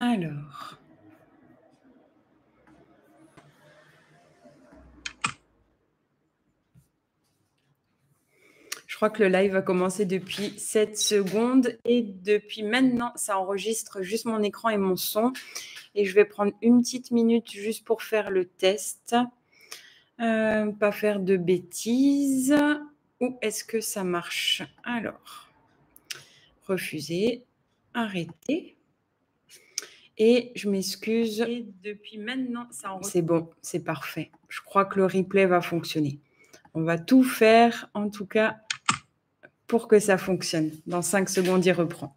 Alors, je crois que le live a commencé depuis 7 secondes et depuis maintenant, ça enregistre juste mon écran et mon son. Et je vais prendre une petite minute juste pour faire le test. Pas faire de bêtises. Ou est-ce que ça marche? Alors, refuser, arrêter. Et je m'excuse. Et depuis maintenant, ça enregistre. C'est bon, c'est parfait. Je crois que le replay va fonctionner. On va tout faire, en tout cas, pour que ça fonctionne. Dans 5 secondes, il reprend.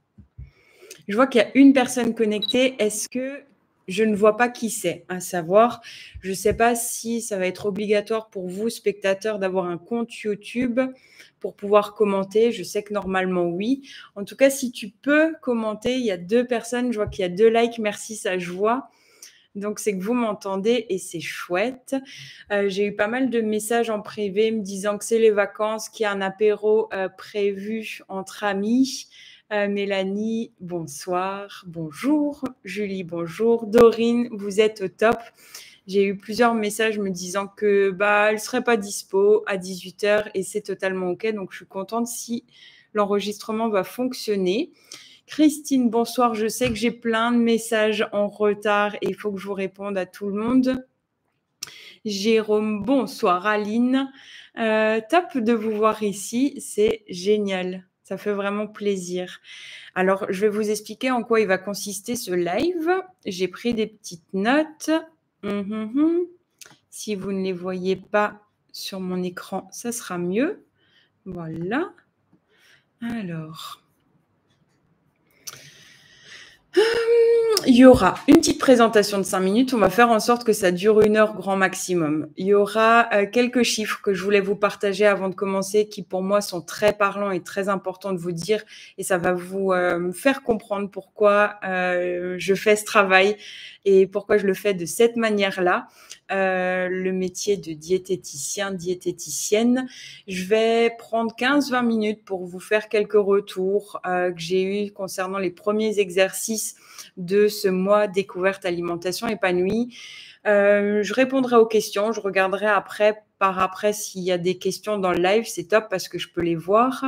Je vois qu'il y a une personne connectée. Est-ce que je ne vois pas qui c'est? À savoir, je ne sais pas si ça va être obligatoire pour vous, spectateurs, d'avoir un compte YouTube pour pouvoir commenter. Je sais que normalement, oui. En tout cas, si tu peux commenter, il y a 2 personnes. Je vois qu'il y a 2 likes. Merci, ça je vois. Donc, c'est que vous m'entendez et c'est chouette. J'ai eu pas mal de messages en privé me disant que c'est les vacances, qu'il y a un apéro prévu entre amis. Mélanie, bonsoir, bonjour. Julie, bonjour. Dorine, vous êtes au top. J'ai eu plusieurs messages me disant que elle serait pas dispo à 18h et c'est totalement OK. Donc, je suis contente si l'enregistrement va fonctionner. Christine, bonsoir. Je sais que j'ai plein de messages en retard et il faut que je vous réponde à tout le monde. Jérôme, bonsoir. Aline, top de vous voir ici. C'est génial. Ça fait vraiment plaisir. Alors, je vais vous expliquer en quoi il va consister ce live. J'ai pris des petites notes. Si vous ne les voyez pas sur mon écran, ça sera mieux. Voilà. Alors, il y aura une petite présentation de 5 minutes. On va faire en sorte que ça dure 1 heure grand maximum. Il y aura quelques chiffres que je voulais vous partager avant de commencer qui, pour moi, sont très parlants et très importants de vous dire. Et ça va vous faire comprendre pourquoi je fais ce travail et pourquoi je le fais de cette manière-là. Le métier de diététicien, diététicienne. Je vais prendre 15-20 minutes pour vous faire quelques retours que j'ai eu concernant les premiers exercices de ce mois découverte alimentation épanouie. Je répondrai aux questions, je regarderai par après s'il y a des questions dans le live, c'est top parce que je peux les voir.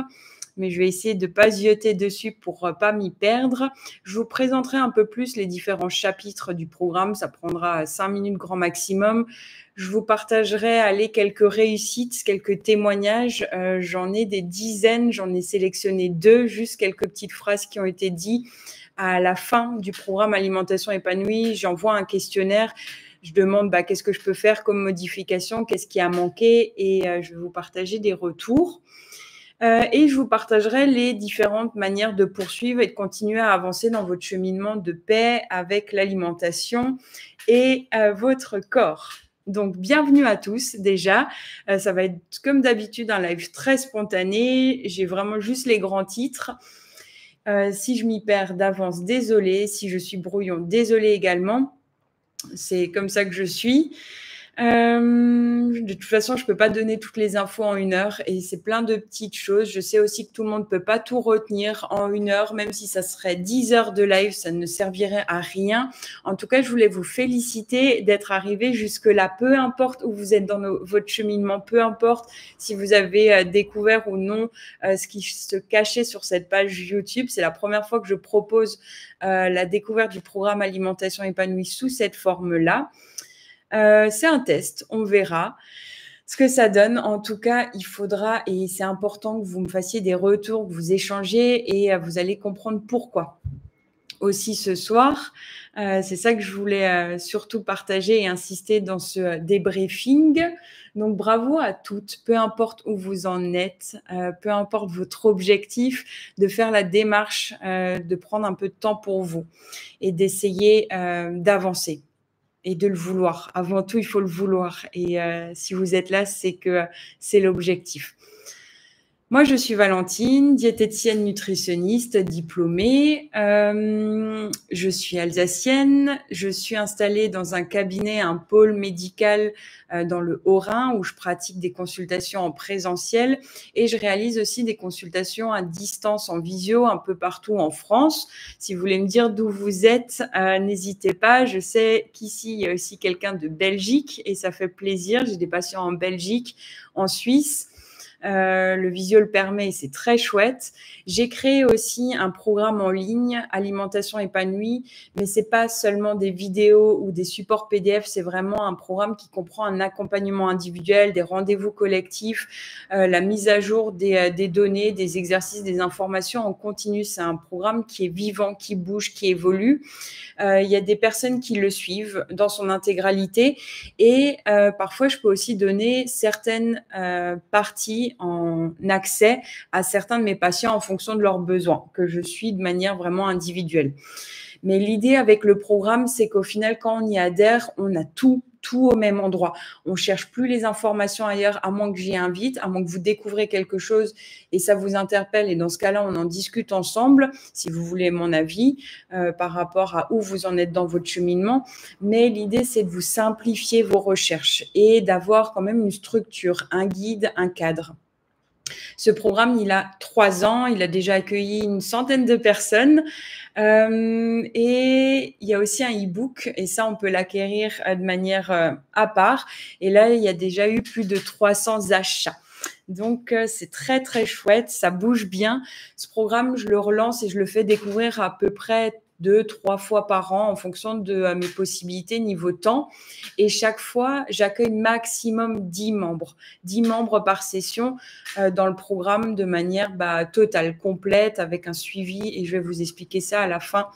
Mais je vais essayer de ne pas zioter dessus pour pas m'y perdre. Je vous présenterai un peu plus les différents chapitres du programme. Ça prendra 5 minutes grand maximum. Je vous partagerai quelques réussites, quelques témoignages. J'en ai des dizaines, j'en ai sélectionné 2, juste quelques petites phrases qui ont été dites. À la fin du programme Alimentation épanouie, j'envoie un questionnaire. Je demande qu'est-ce que je peux faire comme modification, qu'est-ce qui a manqué et je vais vous partager des retours. Et je vous partagerai les différentes manières de poursuivre et de continuer à avancer dans votre cheminement de paix avec l'alimentation et votre corps. Donc, bienvenue à tous déjà. Ça va être comme d'habitude un live très spontané. J'ai vraiment juste les grands titres. Si je m'y perds d'avance, désolée. Si je suis brouillon, désolée également. C'est comme ça que je suis. De toute façon, je peux pas donner toutes les infos en 1 heure et c'est plein de petites choses. Je sais aussi que tout le monde peut pas tout retenir en 1 heure, même si ça serait 10 heures de live, ça ne servirait à rien. En tout cas, je voulais vous féliciter d'être arrivé jusque-là. Peu importe où vous êtes dans votre cheminement, peu importe si vous avez découvert ou non ce qui se cachait sur cette page YouTube. C'est la première fois que je propose la découverte du programme Alimentation épanouie sous cette forme-là. C'est un test, on verra ce que ça donne. En tout cas, il faudra, et c'est important que vous me fassiez des retours, que vous échangez et vous allez comprendre pourquoi. Aussi ce soir, c'est ça que je voulais surtout partager et insister dans ce débriefing. Donc bravo à toutes, peu importe où vous en êtes, peu importe votre objectif, de faire la démarche, de prendre un peu de temps pour vous et d'essayer d'avancer. Et de le vouloir. Avant tout, il faut le vouloir. Et si vous êtes là, c'est que c'est l'objectif. Moi, je suis Valentine, diététicienne nutritionniste diplômée. Je suis alsacienne. Je suis installée dans un cabinet, un pôle médical dans le Haut-Rhin où je pratique des consultations en présentiel et je réalise aussi des consultations à distance en visio un peu partout en France. Si vous voulez me dire d'où vous êtes, n'hésitez pas. Je sais qu'ici, il y a aussi quelqu'un de Belgique et ça fait plaisir. J'ai des patients en Belgique, en Suisse. Le visio le permet et c'est très chouette. J'ai créé aussi un programme en ligne, Alimentation épanouie, mais c'est pas seulement des vidéos ou des supports PDF, c'est vraiment un programme qui comprend un accompagnement individuel, des rendez-vous collectifs, la mise à jour des données, des exercices, des informations en continu. C'est un programme qui est vivant, qui bouge, qui évolue. Il y a des personnes qui le suivent dans son intégralité et parfois, je peux aussi donner certaines parties en accès à certains de mes patients en fonction de leurs besoins, que je suis de manière vraiment individuelle. Mais l'idée avec le programme, c'est qu'au final, quand on y adhère, on a tout au même endroit. On cherche plus les informations ailleurs, à moins que j'y invite, à moins que vous découvrez quelque chose et ça vous interpelle. Et dans ce cas-là, on en discute ensemble, si vous voulez mon avis, par rapport à où vous en êtes dans votre cheminement. Mais l'idée, c'est de vous simplifier vos recherches et d'avoir quand même une structure, un guide, un cadre. Ce programme, il a 3 ans, il a déjà accueilli une centaine de personnes et il y a aussi un e-book et ça, on peut l'acquérir de manière à part. Et là, il y a déjà eu plus de 300 achats. Donc, c'est très, très chouette, ça bouge bien. Ce programme, je le relance et je le fais découvrir à peu près 2-3 fois par an en fonction de mes possibilités niveau temps. Et chaque fois, j'accueille maximum 10 membres. 10 membres par session dans le programme de manière totale, complète, avec un suivi. Et je vais vous expliquer ça à la fin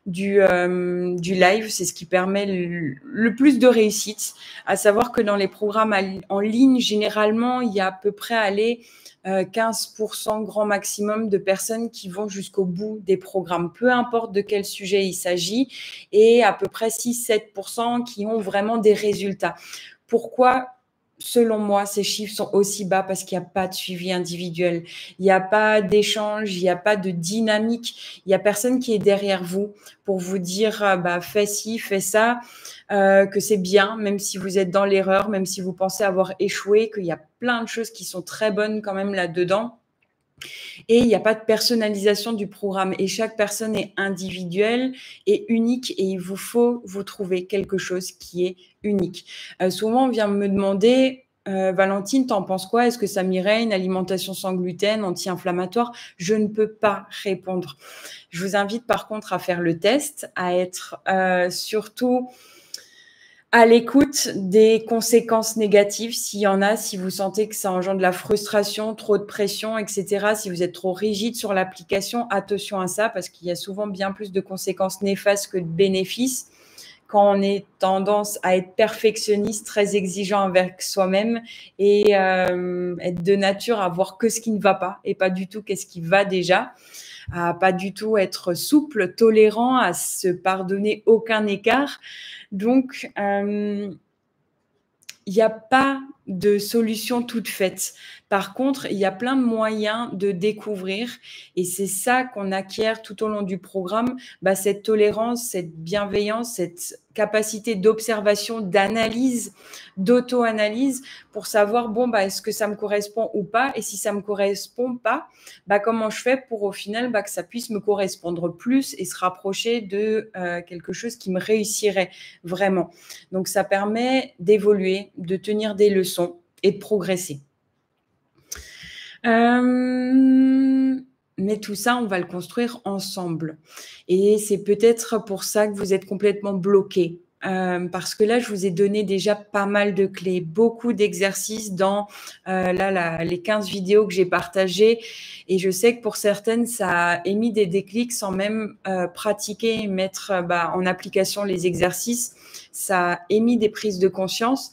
du live. C'est ce qui permet le plus de réussite. À savoir que dans les programmes en ligne, généralement, il y a à peu près 15% grand maximum de personnes qui vont jusqu'au bout des programmes, peu importe de quel sujet il s'agit, et à peu près 6-7% qui ont vraiment des résultats. Pourquoi, selon moi, ces chiffres sont aussi bas? Parce qu'il n'y a pas de suivi individuel, il n'y a pas d'échange, il n'y a pas de dynamique, il n'y a personne qui est derrière vous pour vous dire fais ci, fais ça, que c'est bien, même si vous êtes dans l'erreur, même si vous pensez avoir échoué, qu'il y a plein de choses qui sont très bonnes quand même là-dedans. Et il n'y a pas de personnalisation du programme. Et chaque personne est individuelle et unique et il vous faut vous trouver quelque chose qui est unique. Souvent, on vient me demander, Valentine, t'en penses quoi? Est-ce que ça m'irait une alimentation sans gluten, anti-inflammatoire? Je ne peux pas répondre. Je vous invite par contre à faire le test, à être surtout à l'écoute des conséquences négatives, s'il y en a, si vous sentez que ça engendre de la frustration, trop de pression, etc. Si vous êtes trop rigide sur l'application, attention à ça parce qu'il y a souvent bien plus de conséquences néfastes que de bénéfices quand on est tendance à être perfectionniste, très exigeant avec soi-même et être de nature à voir que ce qui ne va pas et pas du tout qu'est-ce qui va déjà, à pas du tout être souple, tolérant, à se pardonner aucun écart. Donc, il n'y a pas de solution toute faite. Par contre, il y a plein de moyens de découvrir et c'est ça qu'on acquiert tout au long du programme, cette tolérance, cette bienveillance, cette capacité d'observation, d'analyse, d'auto-analyse pour savoir, est-ce que ça me correspond ou pas? Et si ça me correspond pas, comment je fais pour au final que ça puisse me correspondre plus et se rapprocher de quelque chose qui me réussirait vraiment. Donc, ça permet d'évoluer, de tenir des leçons et de progresser. Mais tout ça, on va le construire ensemble. Et c'est peut-être pour ça que vous êtes complètement bloqué. Parce que là, je vous ai donné déjà pas mal de clés, beaucoup d'exercices dans les 15 vidéos que j'ai partagées. Et je sais que pour certaines, ça a émis des déclics sans même pratiquer et mettre en application les exercices. Ça a émis des prises de conscience.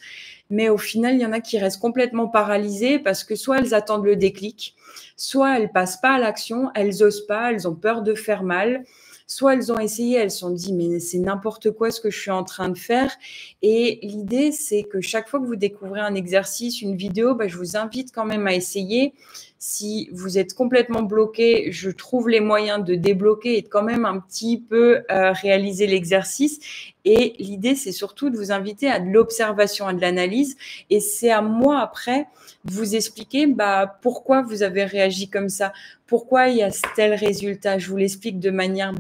Mais au final, il y en a qui restent complètement paralysées parce que soit elles attendent le déclic, soit elles passent pas à l'action, elles osent pas, elles ont peur de faire mal, soit elles ont essayé, elles se sont dit mais c'est n'importe quoi ce que je suis en train de faire. Et l'idée, c'est que chaque fois que vous découvrez un exercice, une vidéo, je vous invite quand même à essayer. Si vous êtes complètement bloqué, je trouve les moyens de débloquer et de quand même un petit peu réaliser l'exercice. Et l'idée, c'est surtout de vous inviter à de l'observation, à de l'analyse. Et c'est à moi après de vous expliquer pourquoi vous avez réagi comme ça, pourquoi il y a tel résultat. Je vous l'explique de manière,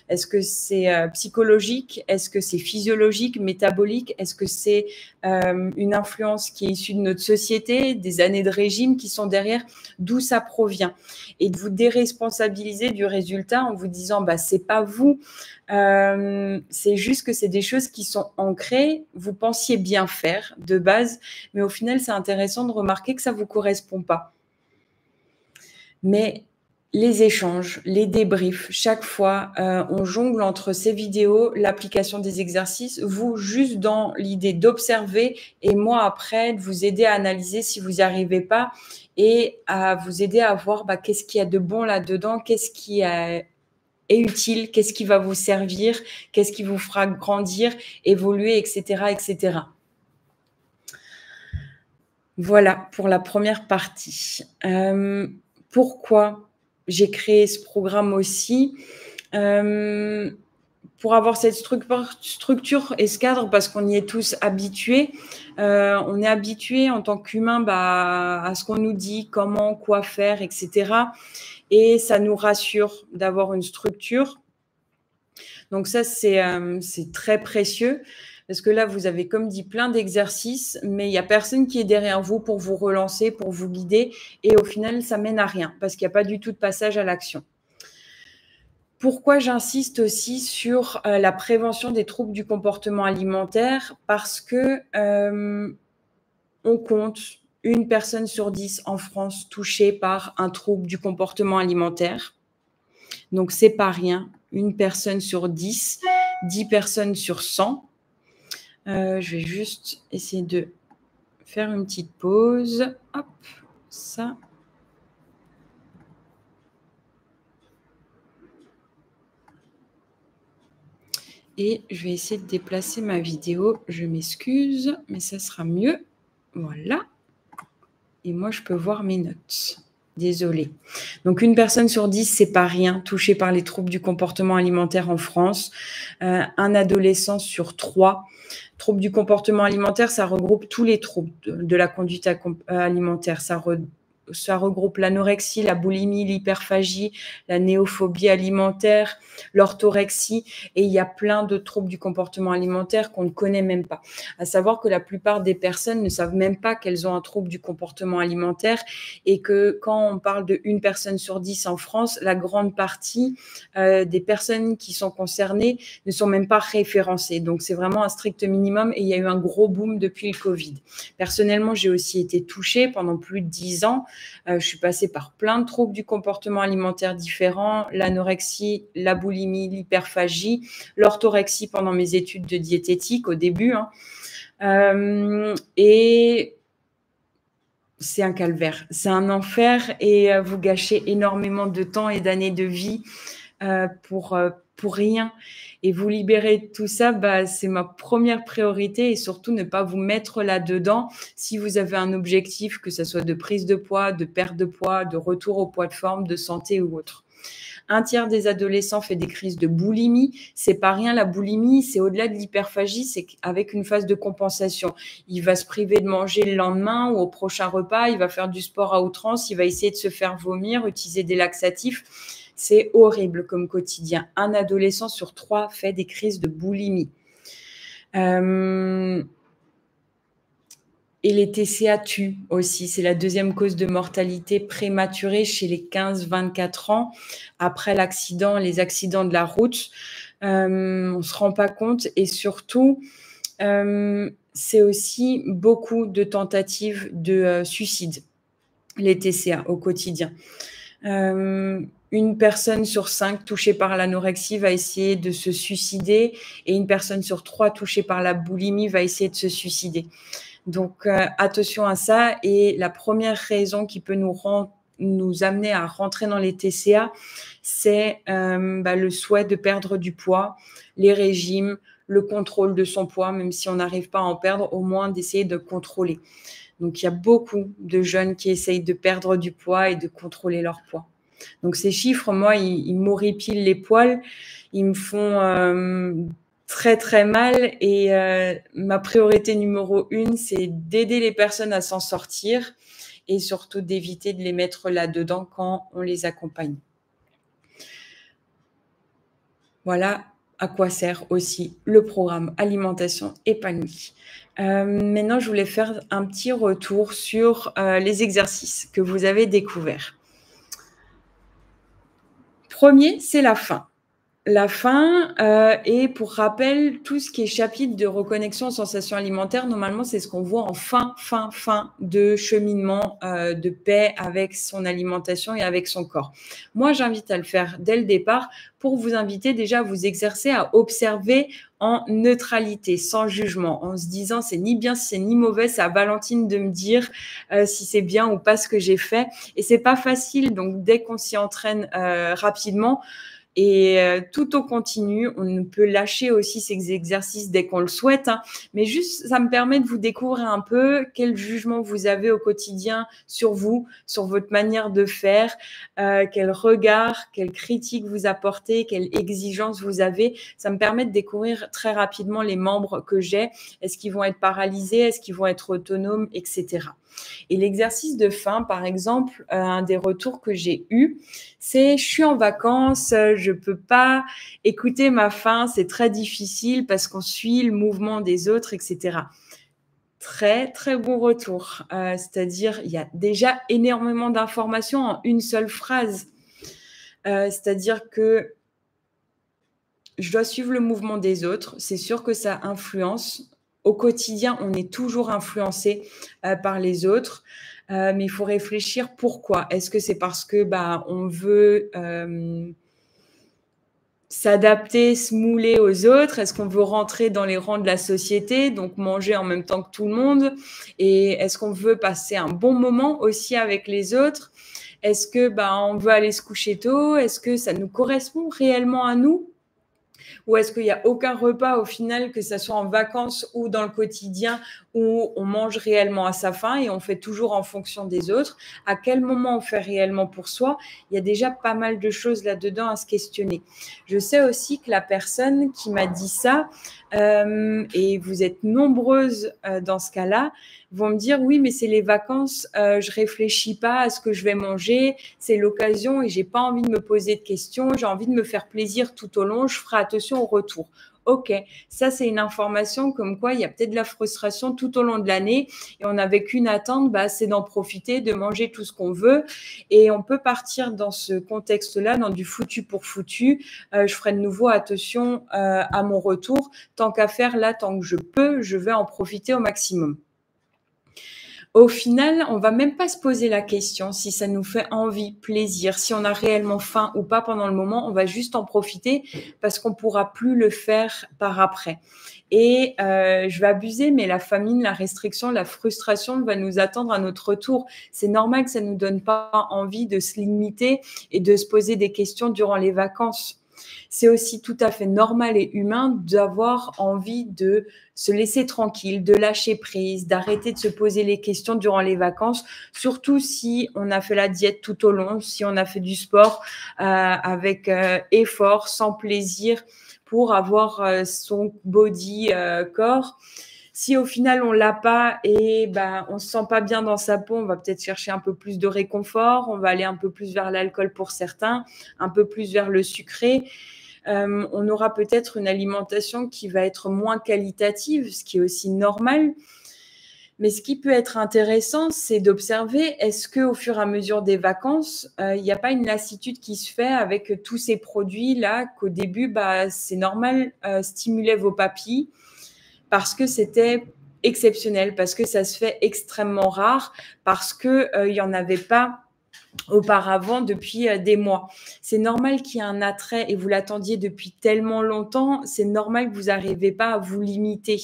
est-ce que c'est psychologique, est-ce que c'est physiologique, métabolique, est-ce que c'est une influence qui est issue de notre société, des années de régime qui sont derrière, d'où ça provient. Et de vous déresponsabiliser du résultat en vous disant, c'est pas vous, c'est juste que c'est des choses qui sont ancrées, vous pensiez bien faire de base, mais au final, c'est intéressant de remarquer que ça ne vous correspond pas. Mais les échanges, les débriefs, chaque fois, on jongle entre ces vidéos, l'application des exercices, vous juste dans l'idée d'observer et moi après de vous aider à analyser si vous n'y arrivez pas et à vous aider à voir qu'est-ce qu'il y a de bon là-dedans, qu'est-ce qui est utile, qu'est-ce qui va vous servir, qu'est-ce qui vous fera grandir, évoluer, etc., etc. Voilà pour la première partie. Pourquoi j'ai créé ce programme aussi pour avoir cette structure et ce cadre, parce qu'on y est tous habitués. On est habitués en tant qu'humain à ce qu'on nous dit, comment, quoi faire, etc. Et ça nous rassure d'avoir une structure. Donc ça, c'est très précieux. Parce que là, vous avez, comme dit, plein d'exercices, mais il n'y a personne qui est derrière vous pour vous relancer, pour vous guider. Et au final, ça mène à rien, parce qu'il n'y a pas du tout de passage à l'action. Pourquoi j'insiste aussi sur la prévention des troubles du comportement alimentaire? Parce que on compte une personne sur 10 en France touchée par un trouble du comportement alimentaire. Donc, c'est pas rien. Une personne sur 10, 10 personnes sur 100. Je vais juste essayer de faire une petite pause. Hop, ça. Et je vais essayer de déplacer ma vidéo. Je m'excuse, mais ça sera mieux. Voilà. Et moi, je peux voir mes notes. Désolée. Donc, une personne sur 10, c'est pas rien, touchée par les troubles du comportement alimentaire en France. Un adolescent sur 3. Troubles du comportement alimentaire, ça regroupe tous les troubles de la conduite alimentaire. Ça regroupe l'anorexie, la boulimie, l'hyperphagie, la néophobie alimentaire, l'orthorexie, et il y a plein de troubles du comportement alimentaire qu'on ne connaît même pas. À savoir que la plupart des personnes ne savent même pas qu'elles ont un trouble du comportement alimentaire et que quand on parle de 1 personne sur 10 en France, la grande partie des personnes qui sont concernées ne sont même pas référencées. Donc, c'est vraiment un strict minimum et il y a eu un gros boom depuis le Covid. Personnellement, j'ai aussi été touchée pendant plus de 10 ans. Je suis passée par plein de troubles du comportement alimentaire différents, l'anorexie, la boulimie, l'hyperphagie, l'orthorexie pendant mes études de diététique au début. Et c'est un calvaire, c'est un enfer et vous gâchez énormément de temps et d'années de vie pour rien. Et vous libérer de tout ça, c'est ma première priorité et surtout ne pas vous mettre là-dedans si vous avez un objectif, que ce soit de prise de poids, de perte de poids, de retour au poids de forme, de santé ou autre. 1/3 des adolescents fait des crises de boulimie. C'est pas rien, la boulimie, c'est au-delà de l'hyperphagie, c'est avec une phase de compensation. Il va se priver de manger le lendemain ou au prochain repas, il va faire du sport à outrance, il va essayer de se faire vomir, utiliser des laxatifs. C'est horrible comme quotidien. 1 adolescent sur 3 fait des crises de boulimie. Et les TCA tuent aussi. C'est la 2e cause de mortalité prématurée chez les 15-24 ans. Après l'accident, les accidents de la route, on ne se rend pas compte. Et surtout, c'est aussi beaucoup de tentatives de suicide, les TCA au quotidien. 1 personne sur 5 touchée par l'anorexie va essayer de se suicider et 1 personne sur 3 touchée par la boulimie va essayer de se suicider. Donc, attention à ça. Et la première raison qui peut nous amener à rentrer dans les TCA, c'est le souhait de perdre du poids, les régimes, le contrôle de son poids, même si on n'arrive pas à en perdre, au moins d'essayer de contrôler. Donc, il y a beaucoup de jeunes qui essayent de perdre du poids et de contrôler leur poids. Donc, ces chiffres, moi, ils m'horripilent les poils. Ils me font très, très mal. Et ma priorité numéro 1, c'est d'aider les personnes à s'en sortir et surtout d'éviter de les mettre là-dedans quand on les accompagne. Voilà à quoi sert aussi le programme Alimentation épanouie. Maintenant, je voulais faire un petit retour sur les exercices que vous avez découverts. Premier, c'est la faim. La faim, et pour rappel, tout ce qui est chapitre de reconnexion aux sensations alimentaires, normalement, c'est ce qu'on voit en fin de cheminement de paix avec son alimentation et avec son corps. Moi, j'invite à le faire dès le départ pour vous inviter déjà à vous exercer à observer en neutralité, sans jugement, en se disant c'est ni bien, c'est ni mauvais, c'est à Valentine de me dire si c'est bien ou pas ce que j'ai fait. Et c'est pas facile, donc dès qu'on s'y entraîne rapidement, et tout au continu, on peut lâcher aussi ces exercices dès qu'on le souhaite, hein, mais juste, ça me permet de vous découvrir un peu quel jugement vous avez au quotidien sur vous, sur votre manière de faire, quel regard, quelle critique vous apportez, quelle exigence vous avez. Ça me permet de découvrir très rapidement les membres que j'ai. Est-ce qu'ils vont être paralysés? Est-ce qu'ils vont être autonomes, etc. Et l'exercice de faim, par exemple, un des retours que j'ai eu, c'est je suis en vacances, je peux pas écouter ma faim, c'est très difficile parce qu'on suit le mouvement des autres, etc. Très, très bon retour. C'est-à-dire, il y a déjà énormément d'informations en une seule phrase. C'est-à-dire que je dois suivre le mouvement des autres. C'est sûr que ça influence. Au quotidien, on est toujours influencé par les autres, mais il faut réfléchir pourquoi. Est-ce que c'est parce que on veut s'adapter, se mouler aux autres? Est-ce qu'on veut rentrer dans les rangs de la société, donc manger en même temps que tout le monde? Et est-ce qu'on veut passer un bon moment aussi avec les autres? Est-ce que on veut aller se coucher tôt? Est-ce que ça nous correspond réellement à nous? Ou est-ce qu'il n'y a aucun repas au final, que ce soit en vacances ou dans le quotidien, où on mange réellement à sa faim et on fait toujours en fonction des autres? À quel moment on fait réellement pour soi? Il y a déjà pas mal de choses là-dedans à se questionner. Je sais aussi que la personne qui m'a dit ça, et vous êtes nombreuses dans ce cas-là, vont me dire oui, mais c'est les vacances, je réfléchis pas à ce que je vais manger, c'est l'occasion et j'ai pas envie de me poser de questions, j'ai envie de me faire plaisir tout au long, je ferai attention au retour. Ok, ça c'est une information comme quoi il y a peut-être de la frustration tout au long de l'année et on n'avait qu'une attente, c'est d'en profiter, de manger tout ce qu'on veut et on peut partir dans ce contexte-là, dans du foutu pour foutu. Je ferai de nouveau attention à mon retour. Tant qu'à faire là, tant que je peux, je vais en profiter au maximum. Au final, on va même pas se poser la question si ça nous fait envie, plaisir, si on a réellement faim ou pas pendant le moment. On va juste en profiter parce qu'on pourra plus le faire par après. Et je vais abuser, mais la famine, la restriction, la frustration va nous attendre à notre retour. C'est normal que ça nous donne pas envie de se limiter et de se poser des questions durant les vacances. C'est aussi tout à fait normal et humain d'avoir envie de se laisser tranquille, de lâcher prise, d'arrêter de se poser les questions durant les vacances, surtout si on a fait la diète tout au long, si on a fait du sport avec effort, sans plaisir, pour avoir son body corps. Si au final on l'a pas et on se sent pas bien dans sa peau, on va peut-être chercher un peu plus de réconfort, on va aller un peu plus vers l'alcool pour certains, un peu plus vers le sucré. On aura peut-être une alimentation qui va être moins qualitative, ce qui est aussi normal. Mais ce qui peut être intéressant, c'est d'observer, est-ce qu'au fur et à mesure des vacances, il n'y a pas une lassitude qui se fait avec tous ces produits-là, qu'au début, c'est normal, stimuler vos papilles parce que c'était exceptionnel, parce que ça se fait extrêmement rare, parce qu'il n'y en avait pas auparavant depuis des mois. C'est normal qu'il y ait un attrait et vous l'attendiez depuis tellement longtemps, c'est normal que vous n'arrivez pas à vous limiter.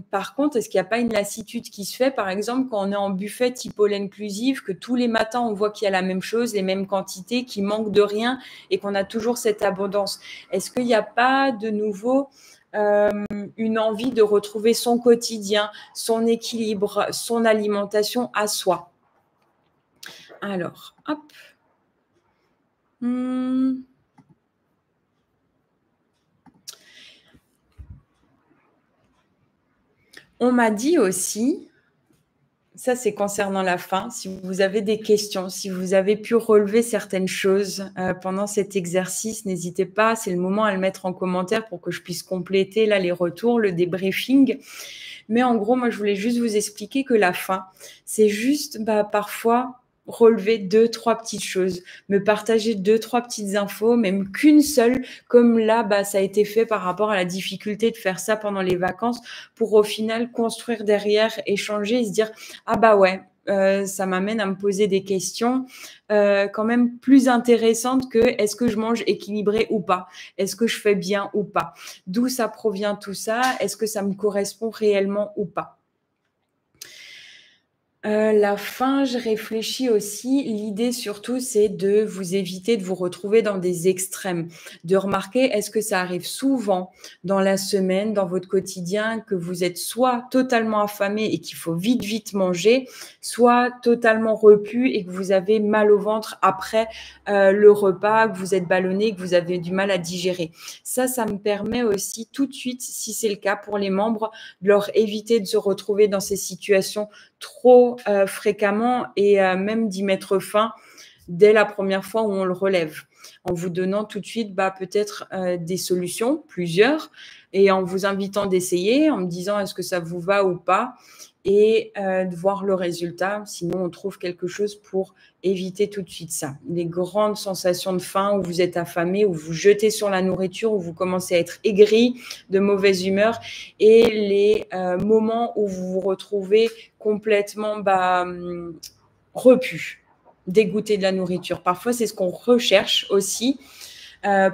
Par contre, est-ce qu'il n'y a pas une lassitude qui se fait, par exemple, quand on est en buffet type all inclusive, que tous les matins, on voit qu'il y a la même chose, les mêmes quantités, qu'il manque de rien et qu'on a toujours cette abondance? Est-ce qu'il n'y a pas de nouveau une envie de retrouver son quotidien, son équilibre, son alimentation à soi? Alors, hop. On m'a dit aussi, ça c'est concernant la faim, si vous avez des questions, si vous avez pu relever certaines choses pendant cet exercice, n'hésitez pas, c'est le moment à le mettre en commentaire pour que je puisse compléter là les retours, le débriefing. Mais en gros, moi je voulais juste vous expliquer que la faim, c'est juste parfois relever 2-3 petites choses, me partager 2-3 petites infos, même qu'une seule, comme là, ça a été fait par rapport à la difficulté de faire ça pendant les vacances, pour au final construire derrière, échanger et se dire « Ah bah ouais, ça m'amène à me poser des questions quand même plus intéressantes que est-ce que je mange équilibré ou pas? Est-ce que je fais bien ou pas? D'où ça provient tout ça? Est-ce que ça me correspond réellement ou pas? La faim, je réfléchis aussi. L'idée surtout, c'est de vous éviter de vous retrouver dans des extrêmes. De remarquer, est-ce que ça arrive souvent dans la semaine, dans votre quotidien, que vous êtes soit totalement affamé et qu'il faut vite, vite manger, soit totalement repu et que vous avez mal au ventre après le repas, que vous êtes ballonné, que vous avez du mal à digérer. Ça me permet aussi tout de suite, si c'est le cas pour les membres, de leur éviter de se retrouver dans ces situations trop fréquemment et même d'y mettre fin dès la première fois où on le relève, en vous donnant tout de suite peut-être des solutions, plusieurs, et en vous invitant d'essayer, en me disant est-ce que ça vous va ou pas, et de voir le résultat. Sinon, on trouve quelque chose pour éviter tout de suite ça. Les grandes sensations de faim où vous êtes affamé, où vous jetez sur la nourriture, où vous commencez à être aigri, de mauvaise humeur, et les moments où vous vous retrouvez complètement repu, dégoûté de la nourriture. Parfois, c'est ce qu'on recherche aussi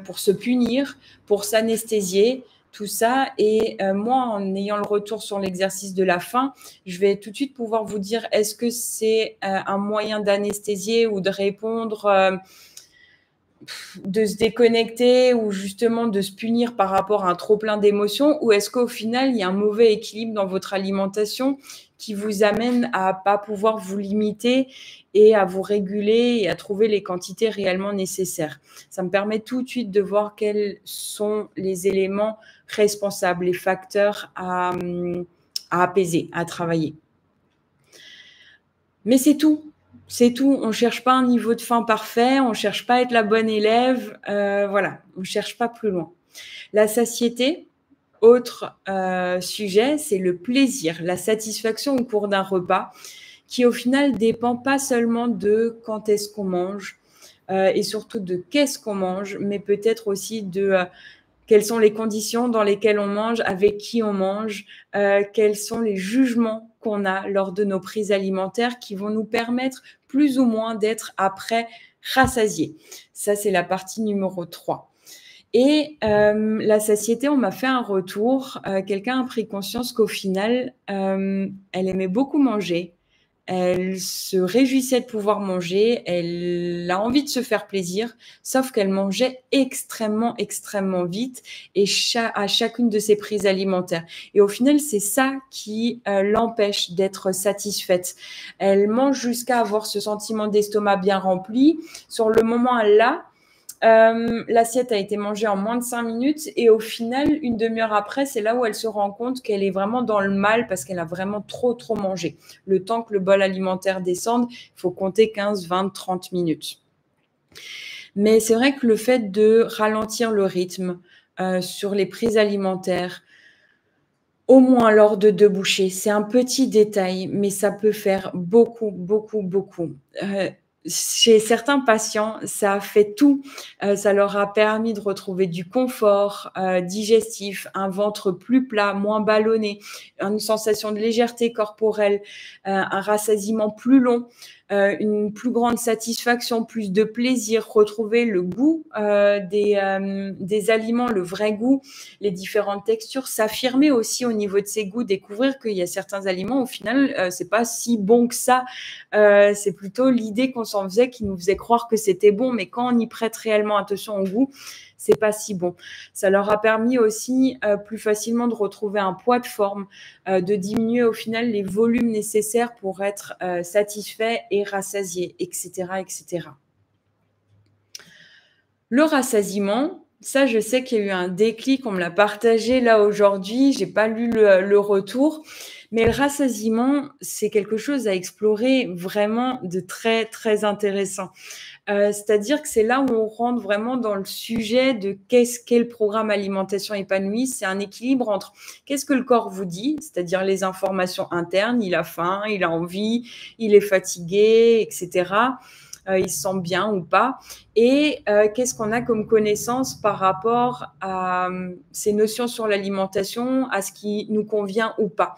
pour se punir, pour s'anesthésier, tout ça. Et moi, en ayant le retour sur l'exercice de la faim, je vais tout de suite pouvoir vous dire est-ce que c'est un moyen d'anesthésier ou de répondre, de se déconnecter ou justement de se punir par rapport à un trop-plein d'émotions, ou est-ce qu'au final, il y a un mauvais équilibre dans votre alimentation qui vous amène à pas pouvoir vous limiter et à vous réguler et à trouver les quantités réellement nécessaires? Ça me permet tout de suite de voir quels sont les éléments responsables, les facteurs à apaiser, à travailler. Mais c'est tout. C'est tout. On ne cherche pas un niveau de faim parfait, on ne cherche pas à être la bonne élève. Voilà, on ne cherche pas plus loin. La satiété, autre sujet, c'est le plaisir, la satisfaction au cours d'un repas, qui au final dépend pas seulement de quand est-ce qu'on mange et surtout de qu'est-ce qu'on mange, mais peut-être aussi de quelles sont les conditions dans lesquelles on mange, avec qui on mange, quels sont les jugements qu'on a lors de nos prises alimentaires qui vont nous permettre plus ou moins d'être après rassasiés. Ça, c'est la partie numéro 3. Et la satiété, on m'a fait un retour. Quelqu'un a pris conscience qu'au final, elle aimait beaucoup manger. Elle se réjouissait de pouvoir manger, elle a envie de se faire plaisir, sauf qu'elle mangeait extrêmement, extrêmement vite et à chacune de ses prises alimentaires. Et au final, c'est ça qui l'empêche d'être satisfaite. Elle mange jusqu'à avoir ce sentiment d'estomac bien rempli. Sur le moment, elle l'a. L'assiette a été mangée en moins de 5 minutes et au final, une demi-heure après, c'est là où elle se rend compte qu'elle est vraiment dans le mal parce qu'elle a vraiment trop mangé. Le temps que le bol alimentaire descende, il faut compter 15, 20, 30 minutes. Mais c'est vrai que le fait de ralentir le rythme sur les prises alimentaires, au moins lors de 2 bouchées, c'est un petit détail, mais ça peut faire beaucoup, beaucoup, beaucoup. Chez certains patients, ça a fait tout. Ça leur a permis de retrouver du confort digestif, un ventre plus plat, moins ballonné, une sensation de légèreté corporelle, un rassasiement plus long. une plus grande satisfaction, plus de plaisir, retrouver le goût des aliments, le vrai goût, les différentes textures, s'affirmer aussi au niveau de ses goûts, découvrir qu'il y a certains aliments, au final, c'est pas si bon que ça. C'est plutôt l'idée qu'on s'en faisait qui nous faisait croire que c'était bon, mais quand on y prête réellement attention au goût, c'est pas si bon. Ça leur a permis aussi plus facilement de retrouver un poids de forme, de diminuer au final les volumes nécessaires pour être satisfait et rassasié, etc., etc. Le rassasiement, ça, je sais qu'il y a eu un déclic, on me l'a partagé là aujourd'hui, j'ai pas lu le retour, mais le rassasiement, c'est quelque chose à explorer vraiment de très, très intéressant. C'est-à-dire que c'est là où on rentre vraiment dans le sujet de qu'est-ce qu'est le programme alimentation épanouie. C'est un équilibre entre qu'est-ce que le corps vous dit, c'est-à-dire les informations internes, il a faim, il a envie, il est fatigué, etc. Il se sent bien ou pas. Et qu'est-ce qu'on a comme connaissance par rapport à ces notions sur l'alimentation, à ce qui nous convient ou pas.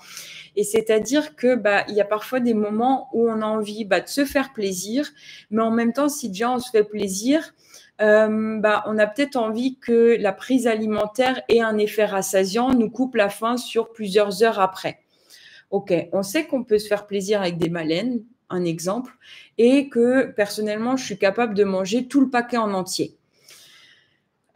Et c'est-à-dire que il y a parfois des moments où on a envie de se faire plaisir, mais en même temps, si déjà on se fait plaisir, on a peut-être envie que la prise alimentaire ait un effet rassasiant, nous coupe la faim sur plusieurs heures après. Ok, on sait qu'on peut se faire plaisir avec des madeleines, un exemple, et que personnellement, je suis capable de manger tout le paquet en entier.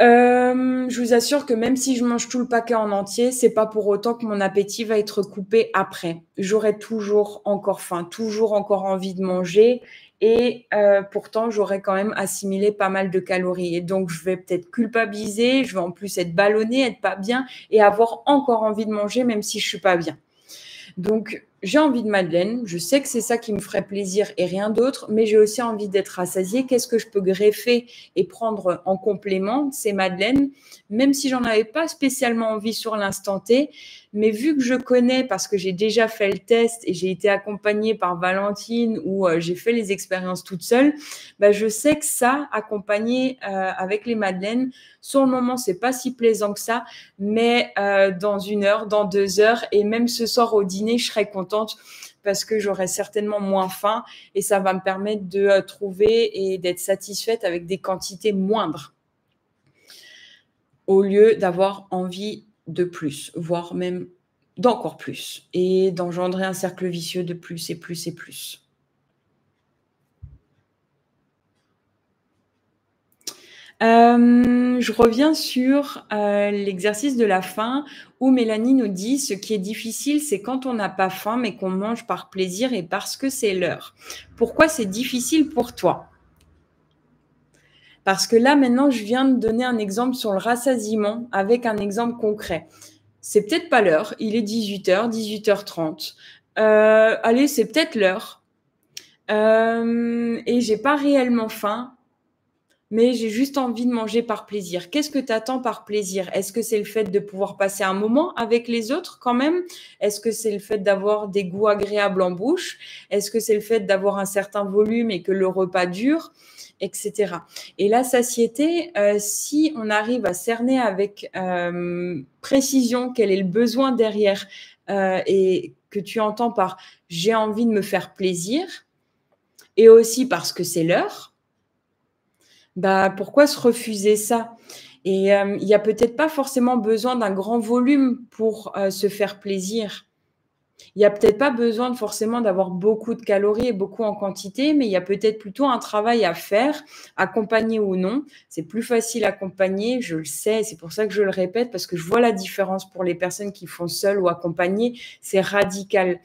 Je vous assure que même si je mange tout le paquet en entier, c'est pas pour autant que mon appétit va être coupé après. J'aurai toujours encore faim, toujours encore envie de manger et pourtant j'aurai quand même assimilé pas mal de calories. Et donc je vais peut-être culpabiliser, je vais en plus être ballonnée, être pas bien et avoir encore envie de manger même si je suis pas bien. Donc, j'ai envie de madeleine. Je sais que c'est ça qui me ferait plaisir et rien d'autre, mais j'ai aussi envie d'être rassasiée. Qu'est-ce que je peux greffer et prendre en complément ces madeleines, même si j'en avais pas spécialement envie sur l'instant T. Mais vu que je connais, parce que j'ai déjà fait le test et j'ai été accompagnée par Valentine où j'ai fait les expériences toute seule, je sais que ça, accompagné avec les madeleines, sur le moment, c'est pas si plaisant que ça, mais dans 1 heure, dans 2 heures, et même ce soir au dîner, je serai contente parce que j'aurai certainement moins faim et ça va me permettre de trouver et d'être satisfaite avec des quantités moindres au lieu d'avoir envie de plus, voire même d'encore plus et d'engendrer un cercle vicieux de plus et plus et plus. Je reviens sur l'exercice de la faim où Mélanie nous dit ce qui est difficile, c'est quand on n'a pas faim mais qu'on mange par plaisir et parce que c'est l'heure. Pourquoi c'est difficile pour toi? Parce que là, maintenant, je viens de donner un exemple sur le rassasiement avec un exemple concret. C'est peut-être pas l'heure, il est 18h, 18h30. Allez, c'est peut-être l'heure. Et j'ai pas réellement faim, mais j'ai juste envie de manger par plaisir. Qu'est-ce que tu attends par plaisir? Est-ce que c'est le fait de pouvoir passer un moment avec les autres quand même? Est-ce que c'est le fait d'avoir des goûts agréables en bouche? Est-ce que c'est le fait d'avoir un certain volume et que le repas dure? Etc. Et la satiété, si on arrive à cerner avec précision quel est le besoin derrière et que tu entends par j'ai envie de me faire plaisir et aussi parce que c'est l'heure, pourquoi se refuser ça? Et il y a peut-être pas forcément besoin d'un grand volume pour se faire plaisir. Il y a peut-être pas besoin forcément d'avoir beaucoup de calories et beaucoup en quantité, mais il y a peut-être plutôt un travail à faire, accompagné ou non. C'est plus facile accompagné, je le sais, c'est pour ça que je le répète, parce que je vois la différence pour les personnes qui font seules ou accompagnées, c'est radical.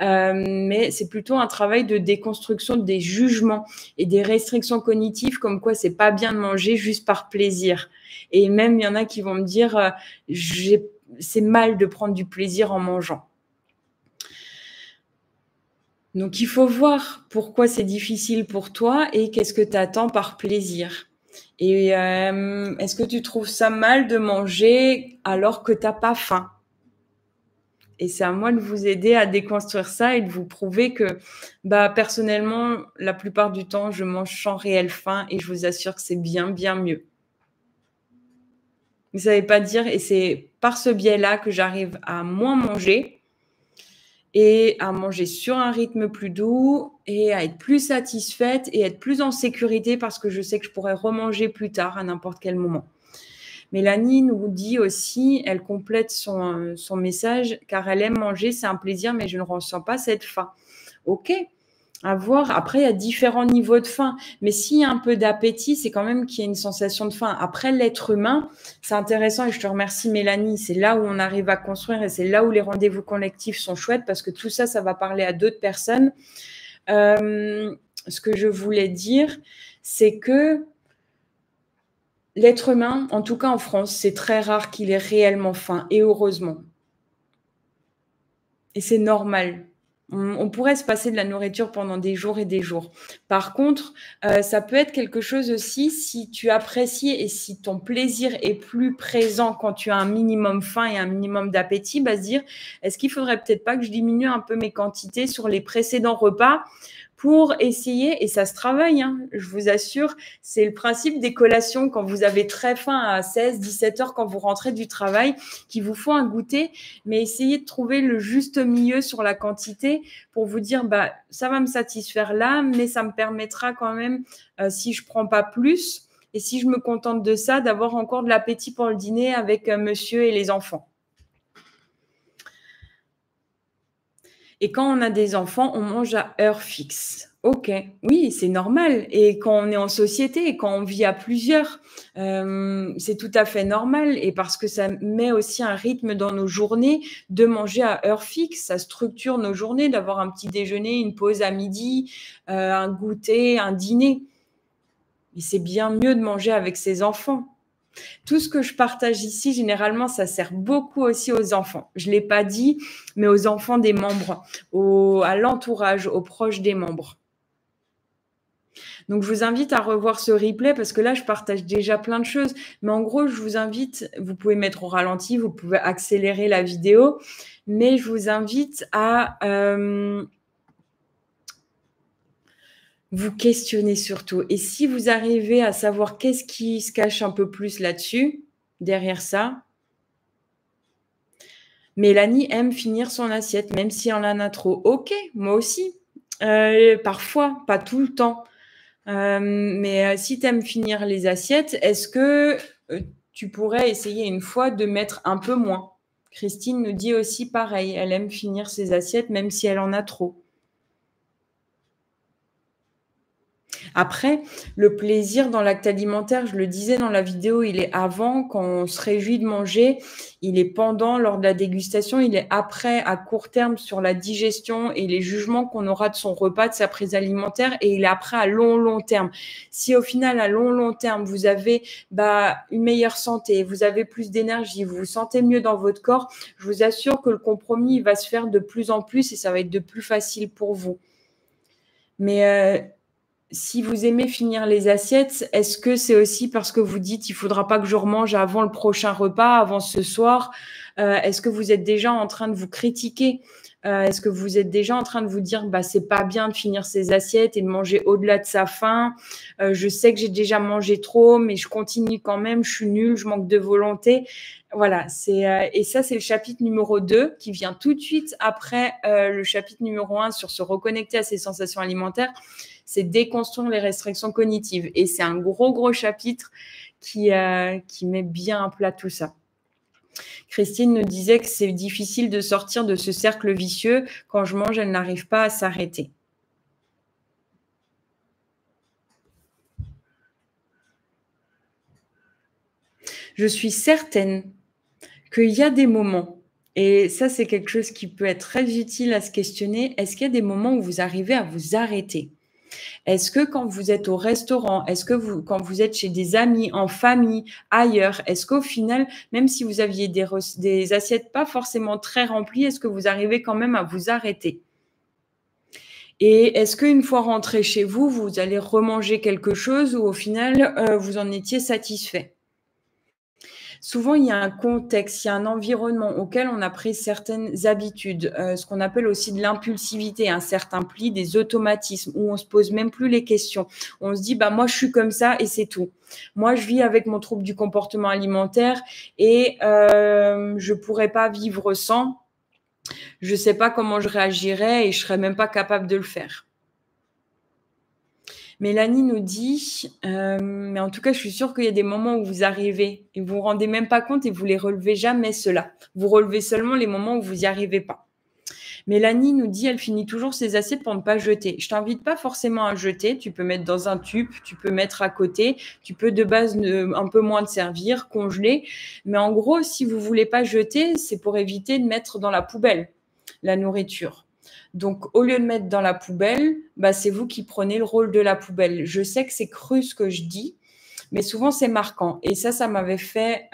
Mais c'est plutôt un travail de déconstruction des jugements et des restrictions cognitives, comme quoi c'est pas bien de manger juste par plaisir. Et même, il y en a qui vont me dire, c'est mal de prendre du plaisir en mangeant. Donc, il faut voir pourquoi c'est difficile pour toi et qu'est-ce que tu attends par plaisir. Et est-ce que tu trouves ça mal de manger alors que tu n'as pas faim? Et c'est à moi de vous aider à déconstruire ça et de vous prouver que, personnellement, la plupart du temps, je mange sans réelle faim et je vous assure que c'est bien, bien mieux. Ça ne veut pas dire, et c'est par ce biais-là que j'arrive à moins manger et à manger sur un rythme plus doux et à être plus satisfaite et être plus en sécurité parce que je sais que je pourrais remanger plus tard à n'importe quel moment. Mélanie nous dit aussi, elle complète son message, car elle aime manger, c'est un plaisir, mais je ne ressens pas cette faim. Ok, à voir. Après, il y a différents niveaux de faim, mais s'il y a un peu d'appétit, c'est quand même qu'il y a une sensation de faim. Après, l'être humain, c'est intéressant et je te remercie Mélanie, c'est là où on arrive à construire et c'est là où les rendez-vous collectifs sont chouettes parce que tout ça, ça va parler à d'autres personnes. Ce que je voulais dire, c'est que l'être humain, en tout cas en France, c'est très rare qu'il ait réellement faim, et heureusement. Et c'est normal. On pourrait se passer de la nourriture pendant des jours et des jours. Par contre, ça peut être quelque chose aussi, si tu apprécies et si ton plaisir est plus présent quand tu as un minimum faim et un minimum d'appétit, bah se dire, est-ce qu'il faudrait peut-être pas que je diminue un peu mes quantités sur les précédents repas pour essayer, et ça se travaille, hein, je vous assure, c'est le principe des collations quand vous avez très faim à 16, 17 heures quand vous rentrez du travail, qu'il vous faut un goûter, mais essayez de trouver le juste milieu sur la quantité pour vous dire, bah, ça va me satisfaire là, mais ça me permettra quand même, si je prends pas plus, et si je me contente de ça, d'avoir encore de l'appétit pour le dîner avec monsieur et les enfants. Et quand on a des enfants, on mange à heure fixe. Ok, oui, c'est normal. Et quand on est en société et quand on vit à plusieurs, c'est tout à fait normal. Et parce que ça met aussi un rythme dans nos journées de manger à heure fixe. Ça structure nos journées, d'avoir un petit déjeuner, une pause à midi, un goûter, un dîner. Et c'est bien mieux de manger avec ses enfants. Tout ce que je partage ici, généralement, ça sert beaucoup aussi aux enfants. Je ne l'ai pas dit, mais aux enfants des membres, à l'entourage, aux proches des membres. Donc, je vous invite à revoir ce replay parce que là, je partage déjà plein de choses. Mais en gros, je vous invite, vous pouvez mettre au ralenti, vous pouvez accélérer la vidéo, mais je vous invite à vous questionner surtout. Et si vous arrivez à savoir qu'est-ce qui se cache un peu plus là-dessus, derrière ça, Mélanie aime finir son assiette, même si elle en a trop. Ok, moi aussi. Parfois, pas tout le temps. Mais si tu aimes finir les assiettes, est-ce que tu pourrais essayer une fois de mettre un peu moins? Christine nous dit aussi pareil, elle aime finir ses assiettes, même si elle en a trop. Après, le plaisir dans l'acte alimentaire, je le disais dans la vidéo, il est avant, quand on se réjouit de manger, il est pendant, lors de la dégustation, il est après, à court terme, sur la digestion et les jugements qu'on aura de son repas, de sa prise alimentaire, et il est après à long terme. Si au final, à long terme, vous avez une meilleure santé, vous avez plus d'énergie, vous vous sentez mieux dans votre corps, je vous assure que le compromis, il va se faire de plus en plus et ça va être de plus facile pour vous. Mais si vous aimez finir les assiettes, est-ce que c'est aussi parce que vous dites il faudra pas que je remange avant le prochain repas, avant ce soir? Est-ce que vous êtes déjà en train de vous critiquer? Est-ce que vous êtes déjà en train de vous dire c'est pas bien de finir ses assiettes et de manger au-delà de sa faim? Je sais que j'ai déjà mangé trop, mais je continue quand même, je suis nulle, je manque de volonté. Voilà, et ça, c'est le chapitre numéro 2 qui vient tout de suite après le chapitre numéro 1 sur se reconnecter à ses sensations alimentaires. C'est déconstruire les restrictions cognitives. Et c'est un gros chapitre qui met bien à plat tout ça. Christine nous disait que c'est difficile de sortir de ce cercle vicieux. Quand je mange, elle n'arrive pas à s'arrêter. Je suis certaine qu'il y a des moments, et ça c'est quelque chose qui peut être très utile à se questionner, est-ce qu'il y a des moments où vous arrivez à vous arrêter? Est-ce que quand vous êtes au restaurant, est-ce que quand vous êtes chez des amis, en famille, ailleurs, est-ce qu'au final, même si vous aviez des assiettes pas forcément très remplies, est-ce que vous arrivez quand même à vous arrêter? Et est-ce qu'une fois rentré chez vous, vous allez remanger quelque chose ou au final, vous en étiez satisfait? Souvent, il y a un contexte, il y a un environnement auquel on a pris certaines habitudes, ce qu'on appelle aussi de l'impulsivité, un certain pli, des automatismes où on se pose même plus les questions. On se dit, moi, je suis comme ça et c'est tout. Moi, je vis avec mon trouble du comportement alimentaire et je pourrais pas vivre sans. Je ne sais pas comment je réagirais et je ne serais même pas capable de le faire. Mélanie nous dit, mais en tout cas, je suis sûre qu'il y a des moments où vous arrivez et vous vous rendez même pas compte et vous les relevez jamais ceux-là. Vous relevez seulement les moments où vous n'y arrivez pas. Mélanie nous dit, elle finit toujours ses assiettes pour ne pas jeter. Je t'invite pas forcément à jeter. Tu peux mettre dans un tube, tu peux mettre à côté. Tu peux de base un peu moins te servir, congeler. Mais en gros, si vous voulez pas jeter, c'est pour éviter de mettre dans la poubelle la nourriture. Donc, au lieu de mettre dans la poubelle, bah, c'est vous qui prenez le rôle de la poubelle. Je sais que c'est cru ce que je dis, mais souvent c'est marquant. Et ça m'avait fait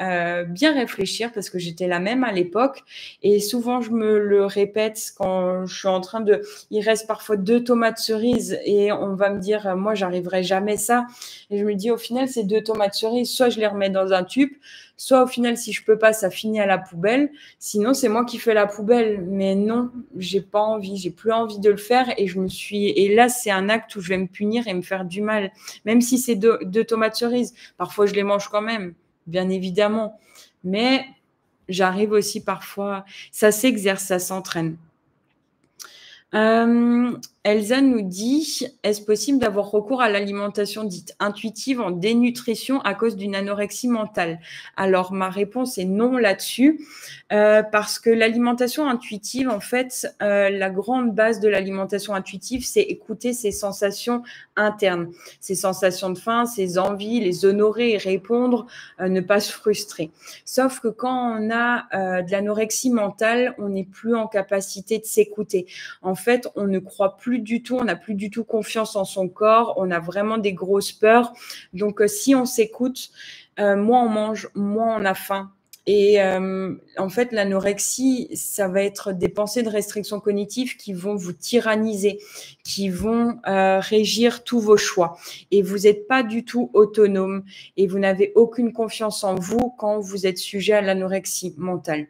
bien réfléchir parce que j'étais la même à l'époque. Et souvent, je me le répète quand je suis en train de... Il reste parfois 2 tomates cerises et on va me dire, moi, j'arriverai jamais ça. Et je me dis, au final, ces 2 tomates cerises, soit je les remets dans un tube, soit au final, si je peux pas, ça finit à la poubelle. Sinon, c'est moi qui fais la poubelle. Mais non, j'ai pas envie, j'ai plus envie de le faire. Et là, c'est un acte où je vais me punir et me faire du mal. Même si c'est 2 tomates cerises. Parfois, je les mange quand même, bien évidemment. Mais j'arrive aussi parfois... Ça s'exerce, ça s'entraîne. Elsa nous dit, est-ce possible d'avoir recours à l'alimentation dite intuitive en dénutrition à cause d'une anorexie mentale? Alors, ma réponse est non là-dessus, parce que l'alimentation intuitive, en fait, la grande base de l'alimentation intuitive, c'est écouter ses sensations internes, ses sensations de faim, ses envies, les honorer et répondre, ne pas se frustrer. Sauf que quand on a de l'anorexie mentale, on n'est plus en capacité de s'écouter. En fait, on ne croit plus du tout, on n'a plus du tout confiance en son corps, on a vraiment des grosses peurs. Donc, si on s'écoute, moins on mange, moins on a faim. Et en fait, l'anorexie, ça va être des pensées de restriction cognitive qui vont vous tyranniser, qui vont régir tous vos choix. Et vous n'êtes pas du tout autonome et vous n'avez aucune confiance en vous quand vous êtes sujet à l'anorexie mentale.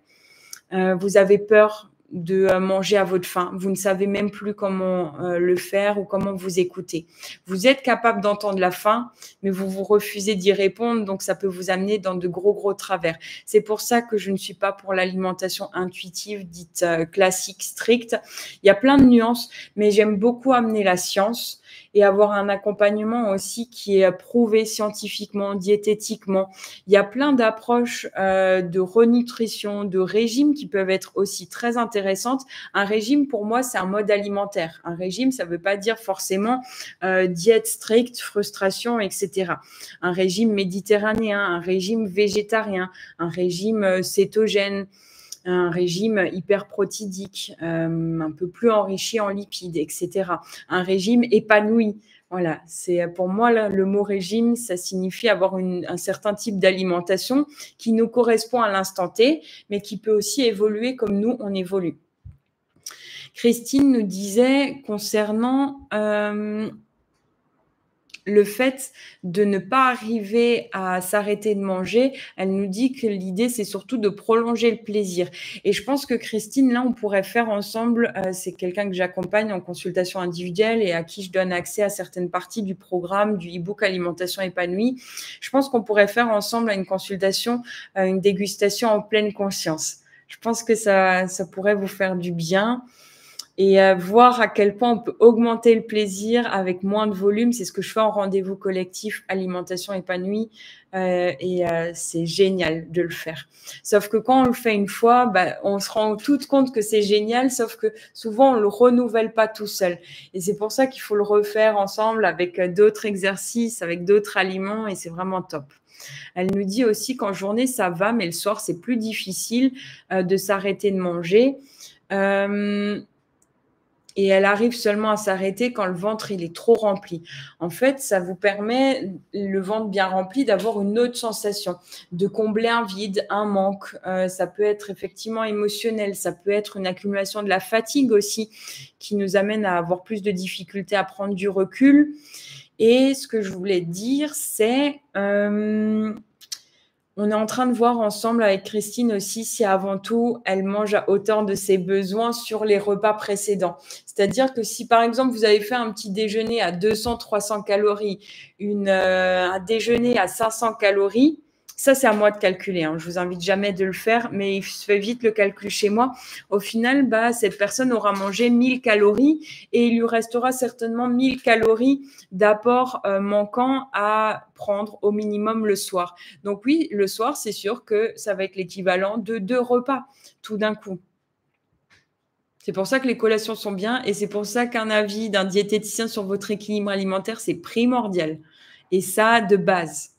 Vous avez peur de manger à votre faim. Vous ne savez même plus comment le faire ou comment vous écouter. Vous êtes capable d'entendre la faim, mais vous vous refusez d'y répondre, donc ça peut vous amener dans de gros travers. C'est pour ça que je ne suis pas pour l'alimentation intuitive dite classique, stricte. Il y a plein de nuances, mais j'aime beaucoup amener la science et avoir un accompagnement aussi qui est prouvé scientifiquement, diététiquement. Il y a plein d'approches de renutrition, de régime qui peuvent être aussi très intéressantes. Un régime, pour moi, c'est un mode alimentaire. Un régime, ça ne veut pas dire forcément diète stricte, frustration, etc. Un régime méditerranéen, un régime végétarien, un régime cétogène, un régime hyperprotidique, un peu plus enrichi en lipides, etc. Un régime épanoui. Voilà, c'est pour moi là, le mot régime, ça signifie avoir un certain type d'alimentation qui nous correspond à l'instant T, mais qui peut aussi évoluer comme nous, on évolue. Christine nous disait concernant le fait de ne pas arriver à s'arrêter de manger, elle nous dit que l'idée, c'est surtout de prolonger le plaisir. Et je pense que Christine, là, on pourrait faire ensemble, c'est quelqu'un que j'accompagne en consultation individuelle et à qui je donne accès à certaines parties du programme, du e-book Alimentation épanouie. Je pense qu'on pourrait faire ensemble une consultation, une dégustation en pleine conscience. Je pense que ça pourrait vous faire du bien. Et voir à quel point on peut augmenter le plaisir avec moins de volume. C'est ce que je fais en rendez-vous collectif Alimentation épanouie c'est génial de le faire. Sauf que quand on le fait une fois, on se rend tout compte que c'est génial, sauf que souvent on le renouvelle pas tout seul. Et c'est pour ça qu'il faut le refaire ensemble avec d'autres exercices, avec d'autres aliments et c'est vraiment top. Elle nous dit aussi qu'en journée ça va, mais le soir c'est plus difficile de s'arrêter de manger. Et elle arrive seulement à s'arrêter quand le ventre il est trop rempli. En fait, ça vous permet, le ventre bien rempli, d'avoir une autre sensation, de combler un vide, un manque. Ça peut être effectivement émotionnel, ça peut être une accumulation de la fatigue aussi, qui nous amène à avoir plus de difficultés à prendre du recul. Et ce que je voulais dire, c'est... on est en train de voir ensemble avec Christine aussi si avant tout, elle mange à hauteur de ses besoins sur les repas précédents. C'est-à-dire que si par exemple, vous avez fait un petit déjeuner à 200-300 calories, un déjeuner à 500 calories, Ça, c'est à moi de calculer. Hein. Je vous invite jamais de le faire, mais il se fait vite le calcul chez moi. Au final, cette personne aura mangé 1000 calories et il lui restera certainement 1000 calories d'apport manquant à prendre au minimum le soir. Donc oui, le soir, c'est sûr que ça va être l'équivalent de 2 repas tout d'un coup. C'est pour ça que les collations sont bien et c'est pour ça qu'un avis d'un diététicien sur votre équilibre alimentaire, c'est primordial. Et ça, de base.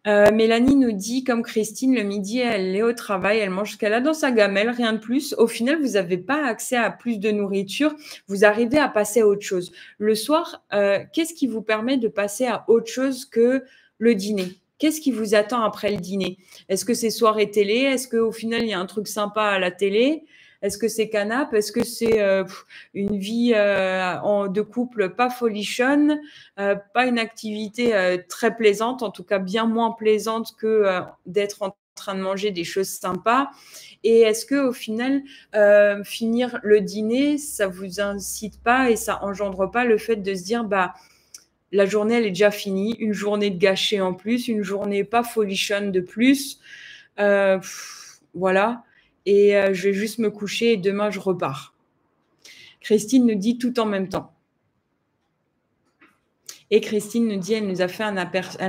Mélanie nous dit, comme Christine, le midi, elle est au travail, elle mange ce qu'elle a dans sa gamelle, rien de plus. Au final, vous n'avez pas accès à plus de nourriture, vous arrivez à passer à autre chose. Le soir, qu'est-ce qui vous permet de passer à autre chose que le dîner? Qu'est-ce qui vous attend après le dîner? Est-ce que c'est soirée télé? Est-ce qu'au final, il y a un truc sympa à la télé? Est-ce que c'est canapé? Est-ce que c'est une vie de couple pas folichonne? Pas une activité très plaisante, en tout cas bien moins plaisante que d'être en train de manger des choses sympas. Et est-ce que au final, finir le dîner, ça vous incite pas et ça engendre pas le fait de se dire la journée elle est déjà finie, une journée de gâchée en plus, une journée pas folichonne de plus, voilà. Et je vais juste me coucher et demain je repars. Christine nous dit tout en même temps. Et Christine nous dit, elle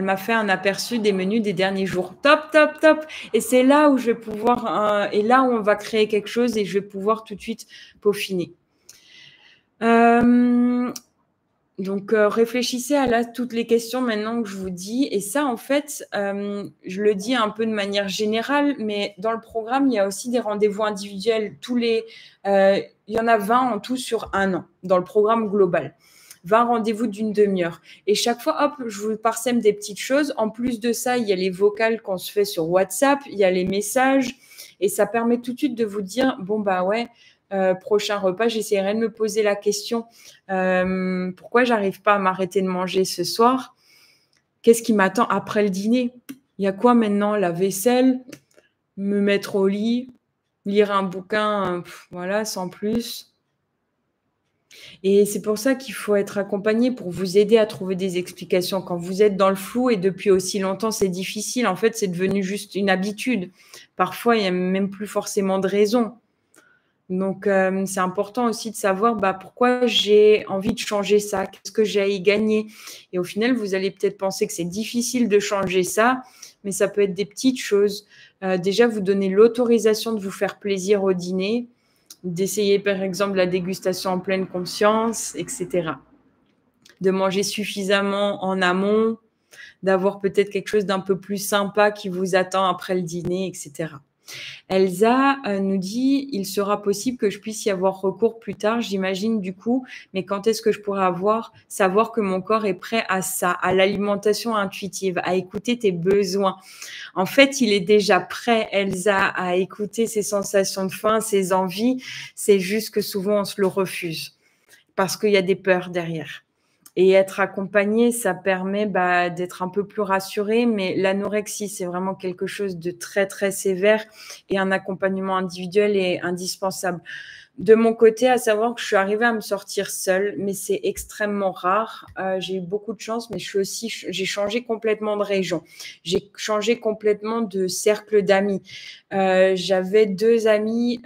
m'a fait un aperçu des menus des derniers jours. Top, top, top. Et c'est là où je vais pouvoir, et là où on va créer quelque chose et je vais pouvoir tout de suite peaufiner. Donc, réfléchissez à toutes les questions maintenant que je vous dis. Et ça, en fait, je le dis un peu de manière générale, mais dans le programme, il y a aussi des rendez-vous individuels. Il y en a 20 en tout sur un an dans le programme global. 20 rendez-vous d'une demi-heure. Et chaque fois, hop, je vous parsème des petites choses. En plus de ça, il y a les vocales qu'on se fait sur WhatsApp, il y a les messages. Et ça permet tout de suite de vous dire, prochain repas, j'essaierai de me poser la question, pourquoi j'arrive pas à m'arrêter de manger ce soir? Qu'est-ce qui m'attend après le dîner? Il y a quoi maintenant? La vaisselle, me mettre au lit, lire un bouquin, voilà, sans plus. Et c'est pour ça qu'il faut être accompagné pour vous aider à trouver des explications. Quand vous êtes dans le flou et depuis aussi longtemps, c'est difficile. En fait, c'est devenu juste une habitude. Parfois, il n'y a même plus forcément de raison. Donc, c'est important aussi de savoir pourquoi j'ai envie de changer ça, qu'est-ce que j'ai à y gagner. Et au final, vous allez peut-être penser que c'est difficile de changer ça, mais ça peut être des petites choses. Déjà, vous donner l'autorisation de vous faire plaisir au dîner, d'essayer par exemple la dégustation en pleine conscience, etc. De manger suffisamment en amont, d'avoir peut-être quelque chose d'un peu plus sympa qui vous attend après le dîner, etc. Elsa nous dit, il sera possible que je puisse y avoir recours plus tard, j'imagine du coup, mais quand est-ce que je pourrais savoir que mon corps est prêt à ça, à l'alimentation intuitive, à écouter tes besoins. En fait, il est déjà prêt, Elsa, à écouter ses sensations de faim, ses envies. C'est juste que souvent, on se le refuse parce qu'il y a des peurs derrière. Et être accompagné, ça permet d'être un peu plus rassuré, mais l'anorexie, c'est vraiment quelque chose de très, très sévère et un accompagnement individuel est indispensable. De mon côté, à savoir que je suis arrivée à me sortir seule, mais c'est extrêmement rare. J'ai eu beaucoup de chance, mais j'ai changé complètement de région. J'ai changé complètement de cercle d'amis. J'avais 2 amis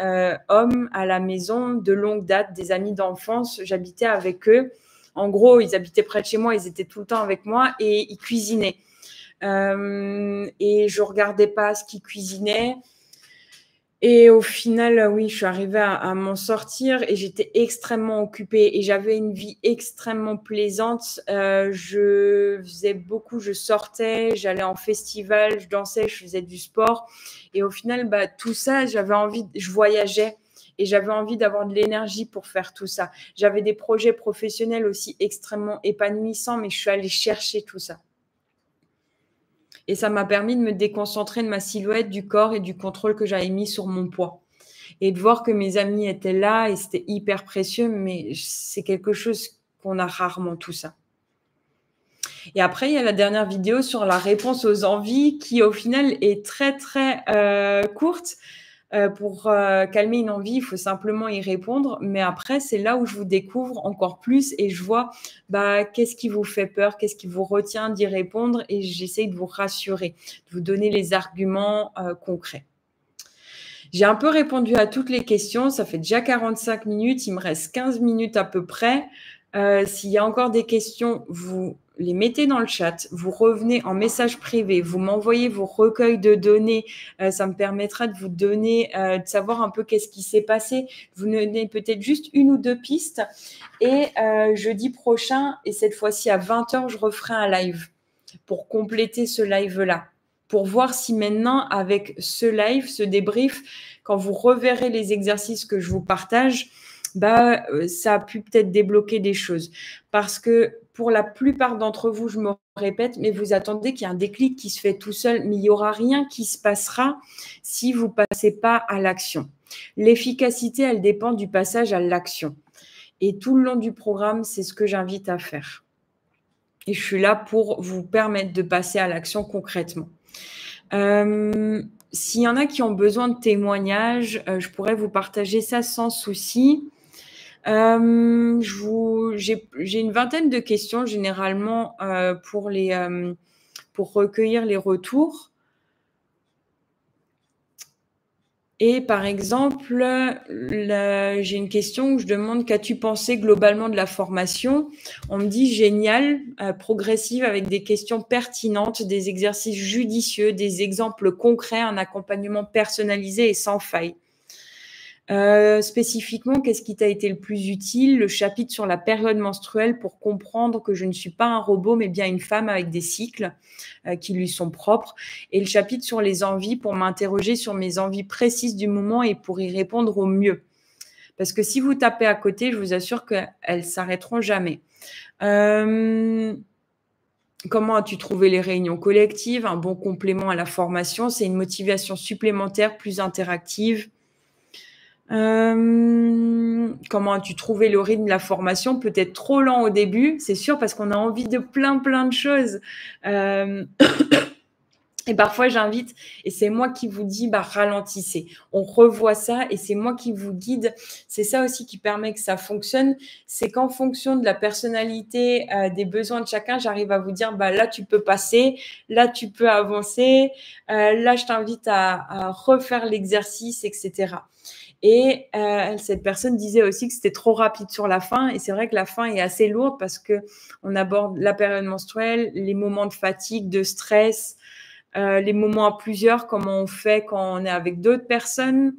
hommes à la maison de longue date, des amis d'enfance. J'habitais avec eux. En gros, ils habitaient près de chez moi, ils étaient tout le temps avec moi et ils cuisinaient. Et je regardais pas ce qu'ils cuisinaient. Et au final, oui, je suis arrivée à m'en sortir et j'étais extrêmement occupée et j'avais une vie extrêmement plaisante. Je faisais beaucoup, je sortais, j'allais en festival, je dansais, je faisais du sport. Et au final, tout ça, je voyageais. Et j'avais envie d'avoir de l'énergie pour faire tout ça. J'avais des projets professionnels aussi extrêmement épanouissants, mais je suis allée chercher tout ça. Et ça m'a permis de me déconcentrer de ma silhouette, du corps et du contrôle que j'avais mis sur mon poids. Et de voir que mes amis étaient là et c'était hyper précieux, mais c'est quelque chose qu'on a rarement tout ça. Et après, il y a la dernière vidéo sur la réponse aux envies qui, au final, est très, très courte. Pour, calmer une envie, il faut simplement y répondre, mais après, c'est là où je vous découvre encore plus et je vois, bah, qu'est-ce qui vous fait peur, qu'est-ce qui vous retient d'y répondre et j'essaye de vous rassurer, de vous donner les arguments, concrets. J'ai un peu répondu à toutes les questions, ça fait déjà 45 minutes, il me reste 15 minutes à peu près. S'il y a encore des questions, vous les mettez dans le chat, vous revenez en message privé, vous m'envoyez vos recueils de données, ça me permettra de vous donner, de savoir un peu qu'est-ce qui s'est passé. Vous donnez peut-être juste 1 ou 2 pistes et jeudi prochain et cette fois-ci à 20h, je referai un live pour compléter ce live-là. Pour voir si maintenant, avec ce live, ce débrief, quand vous reverrez les exercices que je vous partage, bah, ça a pu peut-être débloquer des choses. Parce que pour la plupart d'entre vous, je me répète, mais vous attendez qu'il y ait un déclic qui se fait tout seul, mais il n'y aura rien qui se passera si vous ne passez pas à l'action. L'efficacité, elle dépend du passage à l'action. Et tout le long du programme, c'est ce que j'invite à faire. Et je suis là pour vous permettre de passer à l'action concrètement. S'il y en a qui ont besoin de témoignages, je pourrais vous partager ça sans souci. J'ai une vingtaine de questions généralement pour recueillir les retours. Et par exemple, j'ai une question où je demande: qu'as-tu pensé globalement de la formation? On me dit génial, progressive avec des questions pertinentes, des exercices judicieux, des exemples concrets, un accompagnement personnalisé et sans faille. Spécifiquement, qu'est-ce qui t'a été le plus utile? Le chapitre sur la période menstruelle pour comprendre que je ne suis pas un robot, mais bien une femme avec des cycles qui lui sont propres. Et le chapitre sur les envies pour m'interroger sur mes envies précises du moment et pour y répondre au mieux. Parce que si vous tapez à côté, je vous assure qu'elles s'arrêteront jamais. Comment as-tu trouvé les réunions collectives? Un bon complément à la formation, c'est une motivation supplémentaire, plus interactive. Comment as-tu trouvé le rythme de la formation? Peut-être trop lent au début, c'est sûr, parce qu'on a envie de plein de choses. Et parfois, j'invite, et c'est moi qui vous dis, bah, ralentissez. On revoit ça et c'est moi qui vous guide. C'est ça aussi qui permet que ça fonctionne. C'est qu'en fonction de la personnalité, des besoins de chacun, j'arrive à vous dire, bah, là, tu peux passer, là, tu peux avancer, là, je t'invite à refaire l'exercice, etc. Et cette personne disait aussi que c'était trop rapide sur la fin. Et c'est vrai que la fin est assez lourde parce que on aborde la période menstruelle, les moments de fatigue, de stress, les moments à plusieurs, comment on fait quand on est avec d'autres personnes,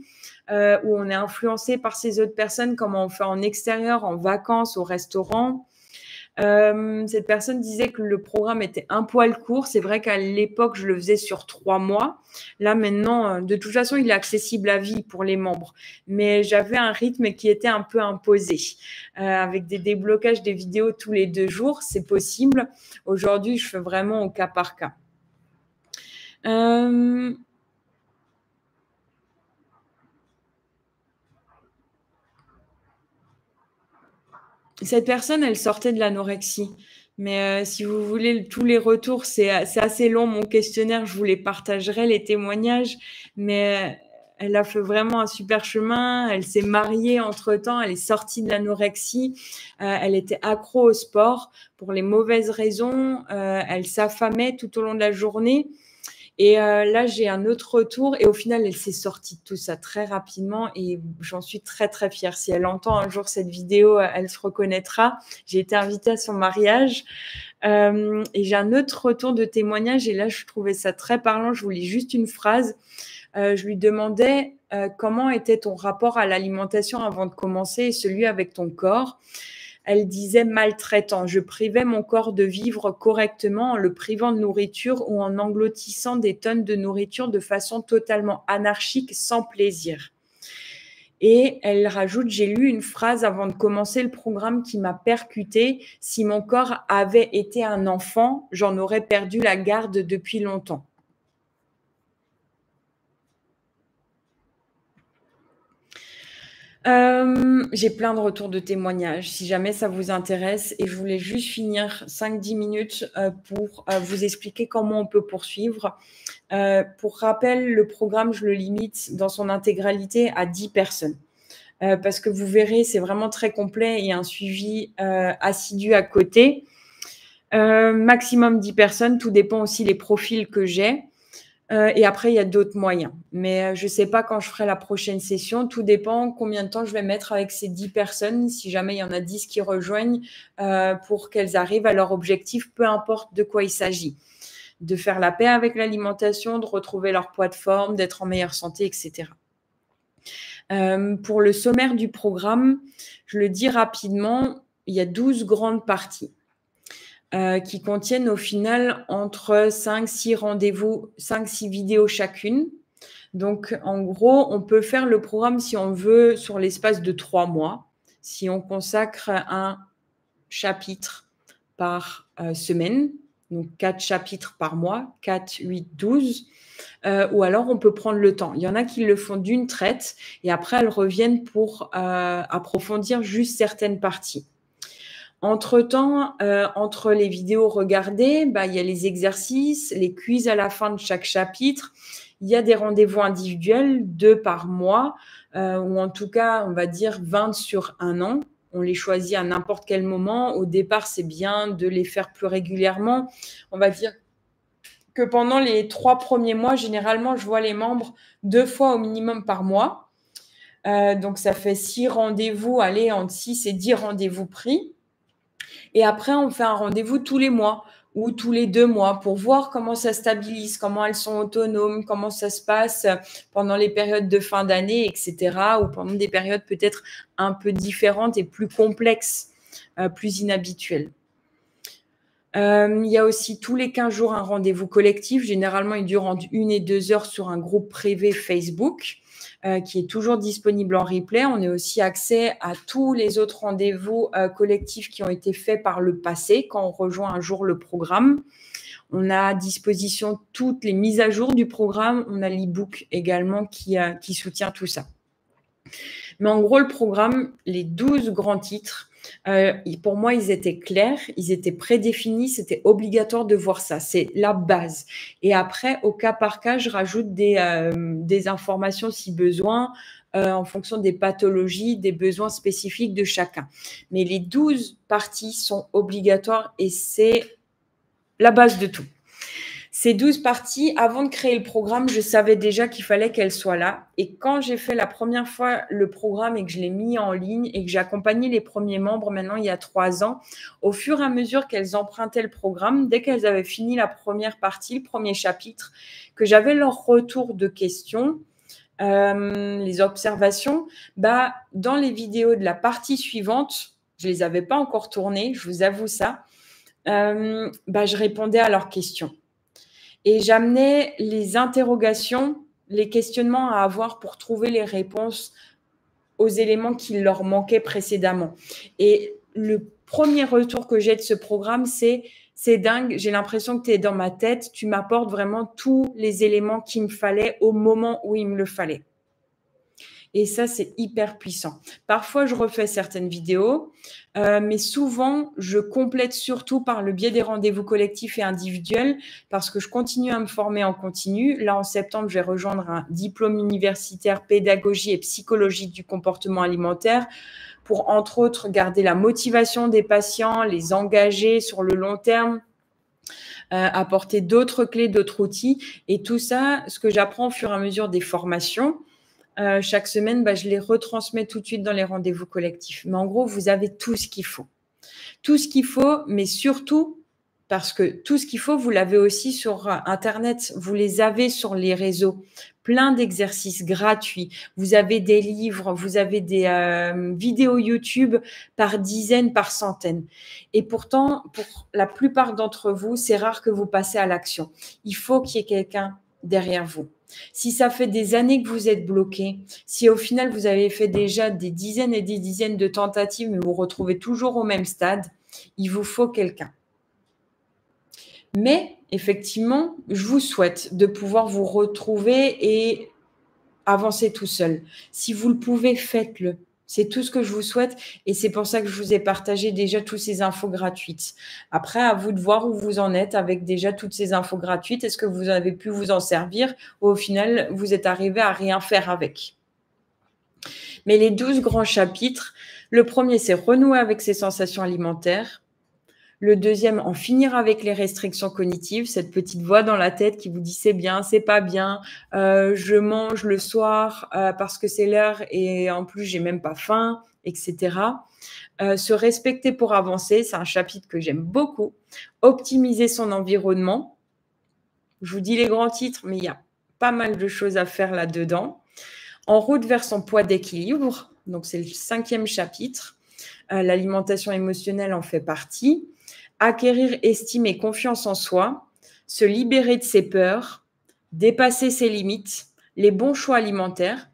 où on est influencé par ces autres personnes, comment on fait en extérieur, en vacances, au restaurant. Cette personne disait que le programme était un poil court. C'est vrai qu'à l'époque, je le faisais sur 3 mois. Là, maintenant, de toute façon, il est accessible à vie pour les membres. Mais j'avais un rythme qui était un peu imposé. Avec des déblocages des vidéos tous les 2 jours, c'est possible. Aujourd'hui, je fais vraiment au cas par cas. Cette personne, elle sortait de l'anorexie. Mais si vous voulez tous les retours, c'est assez long mon questionnaire, je vous les partagerai, les témoignages. Mais elle a fait vraiment un super chemin. Elle s'est mariée entre-temps, elle est sortie de l'anorexie. Elle était accro au sport pour les mauvaises raisons. Elle s'affamait tout au long de la journée. Et là, j'ai un autre retour et au final, elle s'est sortie de tout ça très rapidement et j'en suis très fière. Si elle entend un jour cette vidéo, elle se reconnaîtra. J'ai été invitée à son mariage et j'ai un autre retour de témoignage et là, je trouvais ça très parlant. Je vous lis juste une phrase. Je lui demandais comment était ton rapport à l'alimentation avant de commencer et celui avec ton corps. Elle disait maltraitant. Je privais mon corps de vivre correctement en le privant de nourriture ou en engloutissant des tonnes de nourriture de façon totalement anarchique, sans plaisir. Et elle rajoute, j'ai lu une phrase avant de commencer le programme qui m'a percutée. Si mon corps avait été un enfant, j'en aurais perdu la garde depuis longtemps. J'ai plein de retours de témoignages, si jamais ça vous intéresse et je voulais juste finir 5-10 minutes, pour, vous expliquer comment on peut poursuivre. Pour rappel, le programme, je le limite dans son intégralité à 10 personnes. Parce que vous verrez, c'est vraiment très complet et un suivi, assidu à côté. Maximum 10 personnes, tout dépend aussi les profils que j'ai. Et après, il y a d'autres moyens. Mais je ne sais pas quand je ferai la prochaine session. Tout dépend combien de temps je vais mettre avec ces 10 personnes, si jamais il y en a 10 qui rejoignent, pour qu'elles arrivent à leur objectif, peu importe de quoi il s'agit. De faire la paix avec l'alimentation, de retrouver leur poids de forme, d'être en meilleure santé, etc. Pour le sommaire du programme, je le dis rapidement, il y a 12 grandes parties. Qui contiennent au final entre 5-6 rendez-vous, 5-6 vidéos chacune. Donc, en gros, on peut faire le programme si on veut sur l'espace de 3 mois, si on consacre un chapitre par semaine, donc 4 chapitres par mois, 4, 8, 12. Ou alors, on peut prendre le temps. Il y en a qui le font d'une traite et après, elles reviennent pour approfondir juste certaines parties. Entre-temps, entre les vidéos regardées, il y a les exercices, les quiz à la fin de chaque chapitre. Il y a des rendez-vous individuels, 2 par mois, ou en tout cas, on va dire 20 sur 1 an. On les choisit à n'importe quel moment. Au départ, c'est bien de les faire plus régulièrement. On va dire que pendant les 3 premiers mois, généralement, je vois les membres 2 fois au minimum par mois. Donc, ça fait 6 rendez-vous, allez, entre 6 et 10 rendez-vous pris. Et après, on fait un rendez-vous tous les mois ou tous les 2 mois pour voir comment ça stabilise, comment elles sont autonomes, comment ça se passe pendant les périodes de fin d'année, etc. ou pendant des périodes peut-être un peu différentes et plus complexes, plus inhabituelles. Il y a aussi tous les 15 jours un rendez-vous collectif. Généralement, il dure entre 1 et 2 heures sur un groupe privé Facebook. Qui est toujours disponible en replay. On a aussi accès à tous les autres rendez-vous collectifs qui ont été faits par le passé quand on rejoint un jour le programme. On a à disposition toutes les mises à jour du programme. On a l'e-book également qui soutient tout ça. Mais en gros, le programme, les 12 grands titres, pour moi, ils étaient clairs, ils étaient prédéfinis, c'était obligatoire de voir ça, c'est la base. Et après, au cas par cas, je rajoute des informations si besoin, en fonction des pathologies, des besoins spécifiques de chacun. Mais les 12 parties sont obligatoires et c'est la base de tout. Ces 12 parties, avant de créer le programme, je savais déjà qu'il fallait qu'elles soient là. Et quand j'ai fait la première fois le programme et que je l'ai mis en ligne et que j'ai accompagné les premiers membres maintenant il y a 3 ans, au fur et à mesure qu'elles empruntaient le programme, dès qu'elles avaient fini la première partie, le premier chapitre, que j'avais leur retour de questions, les observations, dans les vidéos de la partie suivante, je ne les avais pas encore tournées, je vous avoue ça, je répondais à leurs questions. Et j'amenais les interrogations, les questionnements à avoir pour trouver les réponses aux éléments qui leur manquaient précédemment. Et le premier retour que j'ai de ce programme, c'est dingue, j'ai l'impression que tu es dans ma tête, tu m'apportes vraiment tous les éléments qu'il me fallait au moment où il me le fallait. Et ça, c'est hyper puissant. Parfois, je refais certaines vidéos, mais souvent, je complète surtout par le biais des rendez-vous collectifs et individuels parce que je continue à me former en continu. Là, en septembre, je vais rejoindre un diplôme universitaire pédagogie et psychologie du comportement alimentaire pour, entre autres, garder la motivation des patients, les engager sur le long terme, apporter d'autres clés, d'autres outils. Et tout ça, ce que j'apprends au fur et à mesure des formations, chaque semaine, je les retransmets tout de suite dans les rendez-vous collectifs. Mais en gros, vous avez tout ce qu'il faut. Tout ce qu'il faut, mais surtout, parce que tout ce qu'il faut, vous l'avez aussi sur Internet, vous les avez sur les réseaux. Plein d'exercices gratuits. Vous avez des livres, vous avez des vidéos YouTube par dizaines, par centaines. Et pourtant, pour la plupart d'entre vous, c'est rare que vous passez à l'action. Il faut qu'il y ait quelqu'un derrière vous. Si ça fait des années que vous êtes bloqué, si au final vous avez fait déjà des dizaines et des dizaines de tentatives, mais vous vous retrouvez toujours au même stade, il vous faut quelqu'un. Mais effectivement, je vous souhaite de pouvoir vous retrouver et avancer tout seul. Si vous le pouvez, faites-le. C'est tout ce que je vous souhaite et c'est pour ça que je vous ai partagé déjà toutes ces infos gratuites. Après, à vous de voir où vous en êtes avec déjà toutes ces infos gratuites. Est-ce que vous avez pu vous en servir ou au final, vous êtes arrivé à rien faire avec? Mais les 12 grands chapitres, le premier, c'est renouer avec ses sensations alimentaires. Le deuxième, en finir avec les restrictions cognitives, cette petite voix dans la tête qui vous dit c'est bien, c'est pas bien, je mange le soir parce que c'est l'heure et en plus j'ai même pas faim, etc. Se respecter pour avancer, c'est un chapitre que j'aime beaucoup. Optimiser son environnement. Je vous dis les grands titres, mais il y a pas mal de choses à faire là-dedans. En route vers son poids d'équilibre, donc c'est le 5e chapitre. L'alimentation émotionnelle en fait partie. Acquérir estime et confiance en soi, se libérer de ses peurs, dépasser ses limites, les bons choix alimentaires,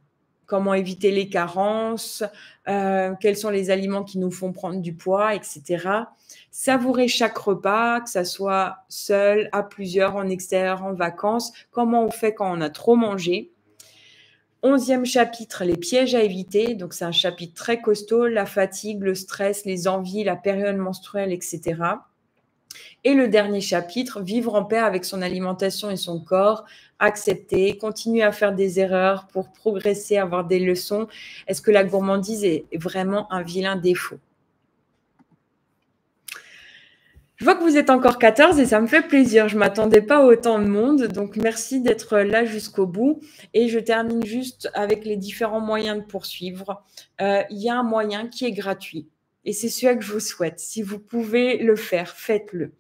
comment éviter les carences, quels sont les aliments qui nous font prendre du poids, etc. Savourer chaque repas, que ça soit seul, à plusieurs, en extérieur, en vacances, comment on fait quand on a trop mangé. 11e chapitre, les pièges à éviter. Donc, c'est un chapitre très costaud, la fatigue, le stress, les envies, la période menstruelle, etc. Et le dernier chapitre, vivre en paix avec son alimentation et son corps, accepter, continuer à faire des erreurs pour progresser, avoir des leçons. Est-ce que la gourmandise est vraiment un vilain défaut? Je vois que vous êtes encore 14 et ça me fait plaisir. Je ne m'attendais pas à autant de monde, donc merci d'être là jusqu'au bout. Et je termine juste avec les différents moyens de poursuivre. Il y a un moyen qui est gratuit et c'est celui que je vous souhaite. Si vous pouvez le faire, faites-le.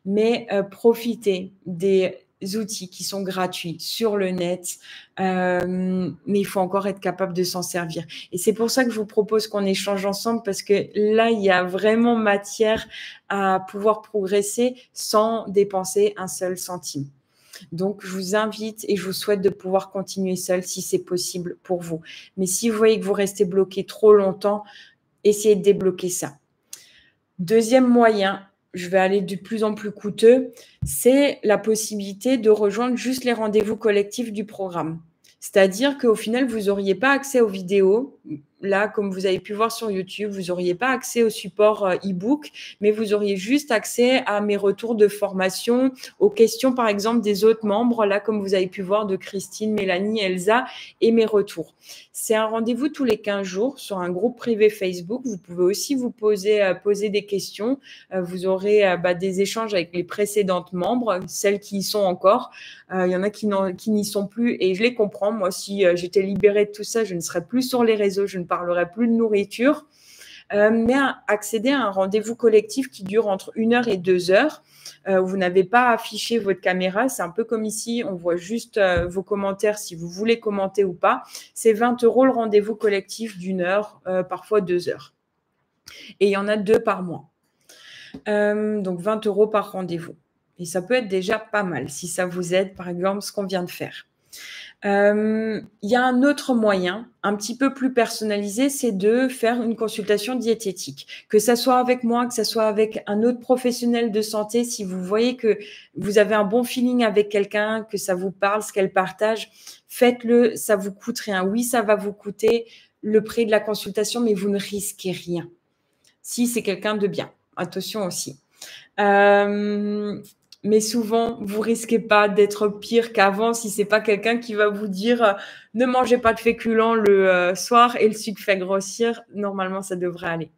Mais profitez des outils qui sont gratuits sur le net, mais il faut encore être capable de s'en servir. Et c'est pour ça que je vous propose qu'on échange ensemble parce que là, il y a vraiment matière à pouvoir progresser sans dépenser un seul centime. Donc, je vous invite et je vous souhaite de pouvoir continuer seul si c'est possible pour vous. Mais si vous voyez que vous restez bloqué trop longtemps, essayez de débloquer ça. Deuxième moyen, je vais aller de plus en plus coûteux, c'est la possibilité de rejoindre juste les rendez-vous collectifs du programme. C'est-à-dire qu'au final, vous n'auriez pas accès aux vidéos. Là, comme vous avez pu voir sur YouTube, vous n'auriez pas accès au support e-book, mais vous auriez juste accès à mes retours de formation, aux questions, par exemple, des autres membres, là, comme vous avez pu voir, de Christine, Mélanie, Elsa, et mes retours. C'est un rendez-vous tous les 15 jours sur un groupe privé Facebook. Vous pouvez aussi vous poser des questions. Vous aurez des échanges avec les précédentes membres, celles qui y sont encore. Il y en a qui n'y sont plus et je les comprends. Moi, si j'étais libérée de tout ça, je ne serais plus sur les réseaux, je ne parlerais plus de nourriture. Mais accéder à un rendez-vous collectif qui dure entre 1 heure et 2 heures. Vous n'avez pas affiché votre caméra. C'est un peu comme ici, on voit juste vos commentaires si vous voulez commenter ou pas. C'est 20 € le rendez-vous collectif d'1 heure, parfois 2 heures. Et il y en a 2 par mois. Donc 20 € par rendez-vous. Et ça peut être déjà pas mal si ça vous aide, par exemple, ce qu'on vient de faire. Il y a un autre moyen, un petit peu plus personnalisé, c'est de faire une consultation diététique. Que ça soit avec moi, que ça soit avec un autre professionnel de santé, si vous voyez que vous avez un bon feeling avec quelqu'un, que ça vous parle, ce qu'elle partage, faites-le, ça vous coûte rien. Oui, ça va vous coûter le prix de la consultation, mais vous ne risquez rien. Si c'est quelqu'un de bien. Attention aussi. Mais souvent, vous risquez pas d'être pire qu'avant si c'est pas quelqu'un qui va vous dire ne mangez pas de féculents le soir et le sucre fait grossir. Normalement, ça devrait aller.